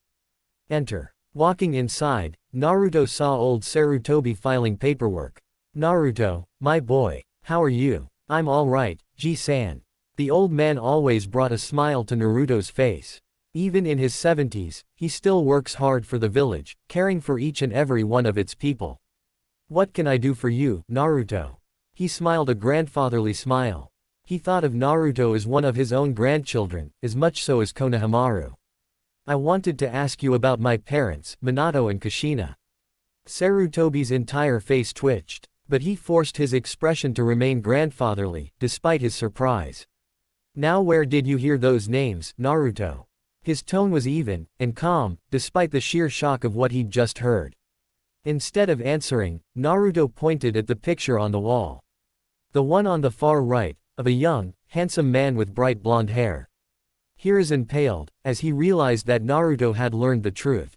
A: Enter. Walking inside, Naruto saw old Sarutobi filing paperwork. Naruto, my boy, how are you? I'm alright, G-san. The old man always brought a smile to Naruto's face. Even in his 70s, he still works hard for the village, caring for each and every one of its people. What can I do for you, Naruto? He smiled a grandfatherly smile. He thought of Naruto as one of his own grandchildren, as much so as Konohamaru. I wanted to ask you about my parents, Minato and Kushina. Sarutobi's entire face twitched, but he forced his expression to remain grandfatherly, despite his surprise. Now where did you hear those names, Naruto? His tone was even, and calm, despite the sheer shock of what he'd just heard. Instead of answering, Naruto pointed at the picture on the wall. The one on the far right, of a young, handsome man with bright blonde hair. Hiruzen paled, as he realized that Naruto had learned the truth. ...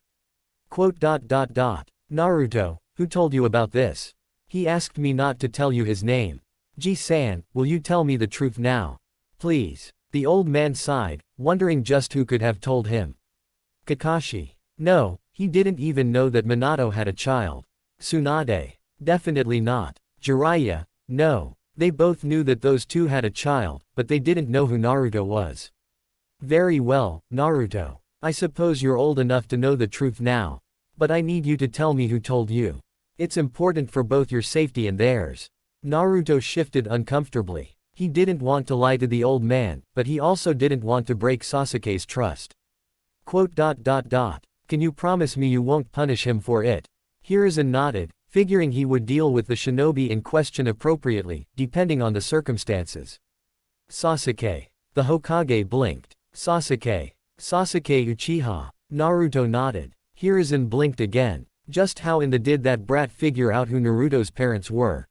A: Naruto, who told you about this? He asked me not to tell you his name. G-san, will you tell me the truth now? Please. The old man sighed, wondering just who could have told him. Kakashi. No, he didn't even know that Minato had a child. Tsunade. Definitely not. Jiraiya. No. They both knew that those two had a child, but they didn't know who Naruto was. Very well, Naruto. I suppose you're old enough to know the truth now. But I need you to tell me who told you. It's important for both your safety and theirs. Naruto shifted uncomfortably. He didn't want to lie to the old man, but he also didn't want to break Sasuke's trust. ... Can you promise me you won't punish him for it? Hiruzen nodded, figuring he would deal with the shinobi in question appropriately, depending on the circumstances. Sasuke. The Hokage blinked. Sasuke. Sasuke Uchiha. Naruto nodded. Hiruzen blinked again. Just how in the did that brat figure out who Naruto's parents were?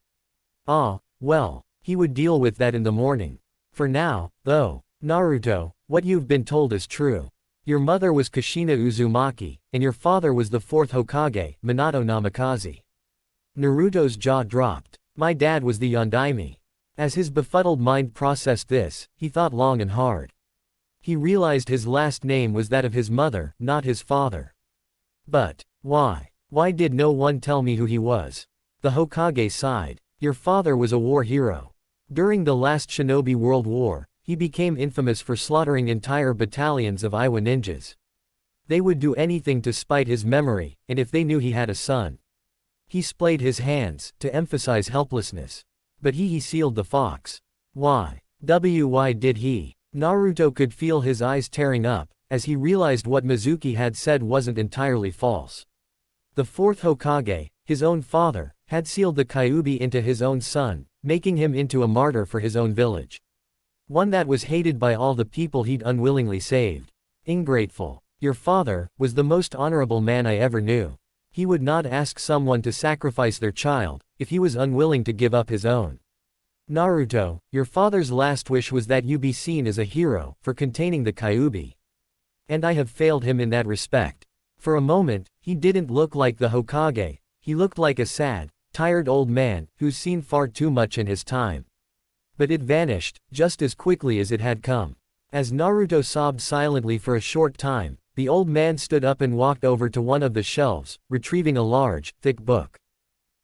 A: Well, he would deal with that in the morning. For now, though, Naruto, what you've been told is true. Your mother was Kushina Uzumaki, and your father was the fourth Hokage, Minato Namikaze. Naruto's jaw dropped. My dad was the Yondaime. As his befuddled mind processed this, he thought long and hard. He realized his last name was that of his mother, not his father. But, why? Why did no one tell me who he was? The Hokage sighed. Your father was a war hero. During the last Shinobi World War, he became infamous for slaughtering entire battalions of Iwa ninjas. They would do anything to spite his memory, and if they knew he had a son. He splayed his hands, to emphasize helplessness. But he sealed the fox. Why did he? Naruto could feel his eyes tearing up, as he realized what Mizuki had said wasn't entirely false. The fourth Hokage, his own father, had sealed the Kyuubi into his own son, making him into a martyr for his own village. One that was hated by all the people he'd unwillingly saved. Ingrateful. Your father was the most honorable man I ever knew. He would not ask someone to sacrifice their child, if he was unwilling to give up his own. Naruto, your father's last wish was that you be seen as a hero, for containing the Kyuubi. And I have failed him in that respect. For a moment, he didn't look like the Hokage, he looked like a sad, tired old man, who's seen far too much in his time. But it vanished, just as quickly as it had come. As Naruto sobbed silently for a short time, the old man stood up and walked over to one of the shelves, retrieving a large, thick book.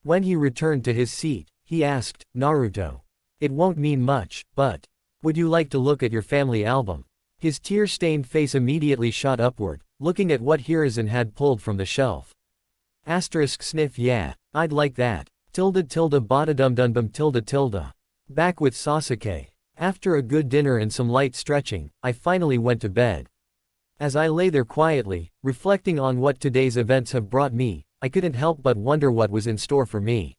A: When he returned to his seat, he asked, "Naruto. It won't mean much, but would you like to look at your family album?" His tear-stained face immediately shot upward, looking at what Hiruzen had pulled from the shelf. Asterisk sniff yeah, I'd like that. Tilde tilde bada-dum-dum-bum tilde tilde. Back with Sasuke. After a good dinner and some light stretching, I finally went to bed. As I lay there quietly, reflecting on what today's events have brought me, I couldn't help but wonder what was in store for me.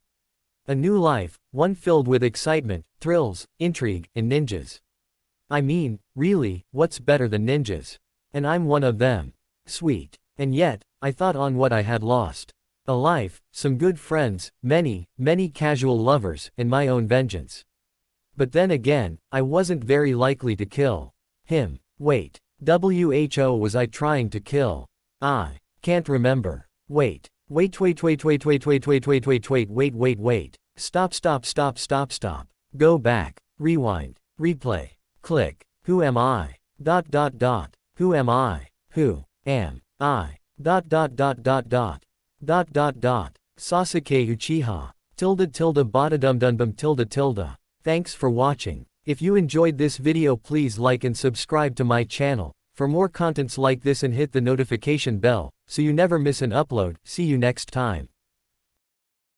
A: A new life, one filled with excitement, thrills, intrigue, and ninjas. I mean, really, what's better than ninjas? And I'm one of them. Sweet. And yet, I thought on what I had lost. A life, some good friends, many, many casual lovers, and my own vengeance. But then again, I wasn't very likely to kill him. Wait. Who was I trying to kill? I can't remember. Wait. Wait. Stop. Go back. Rewind. Replay. Click. Who am I? Who am I? Who am I? Sasuke Uchiha. Tilde bada-dum-dum-bum tilde. Thanks for watching. If you enjoyed this video, please like and subscribe to my channel for more contents like this and hit the notification bell so you never miss an upload. See you next time.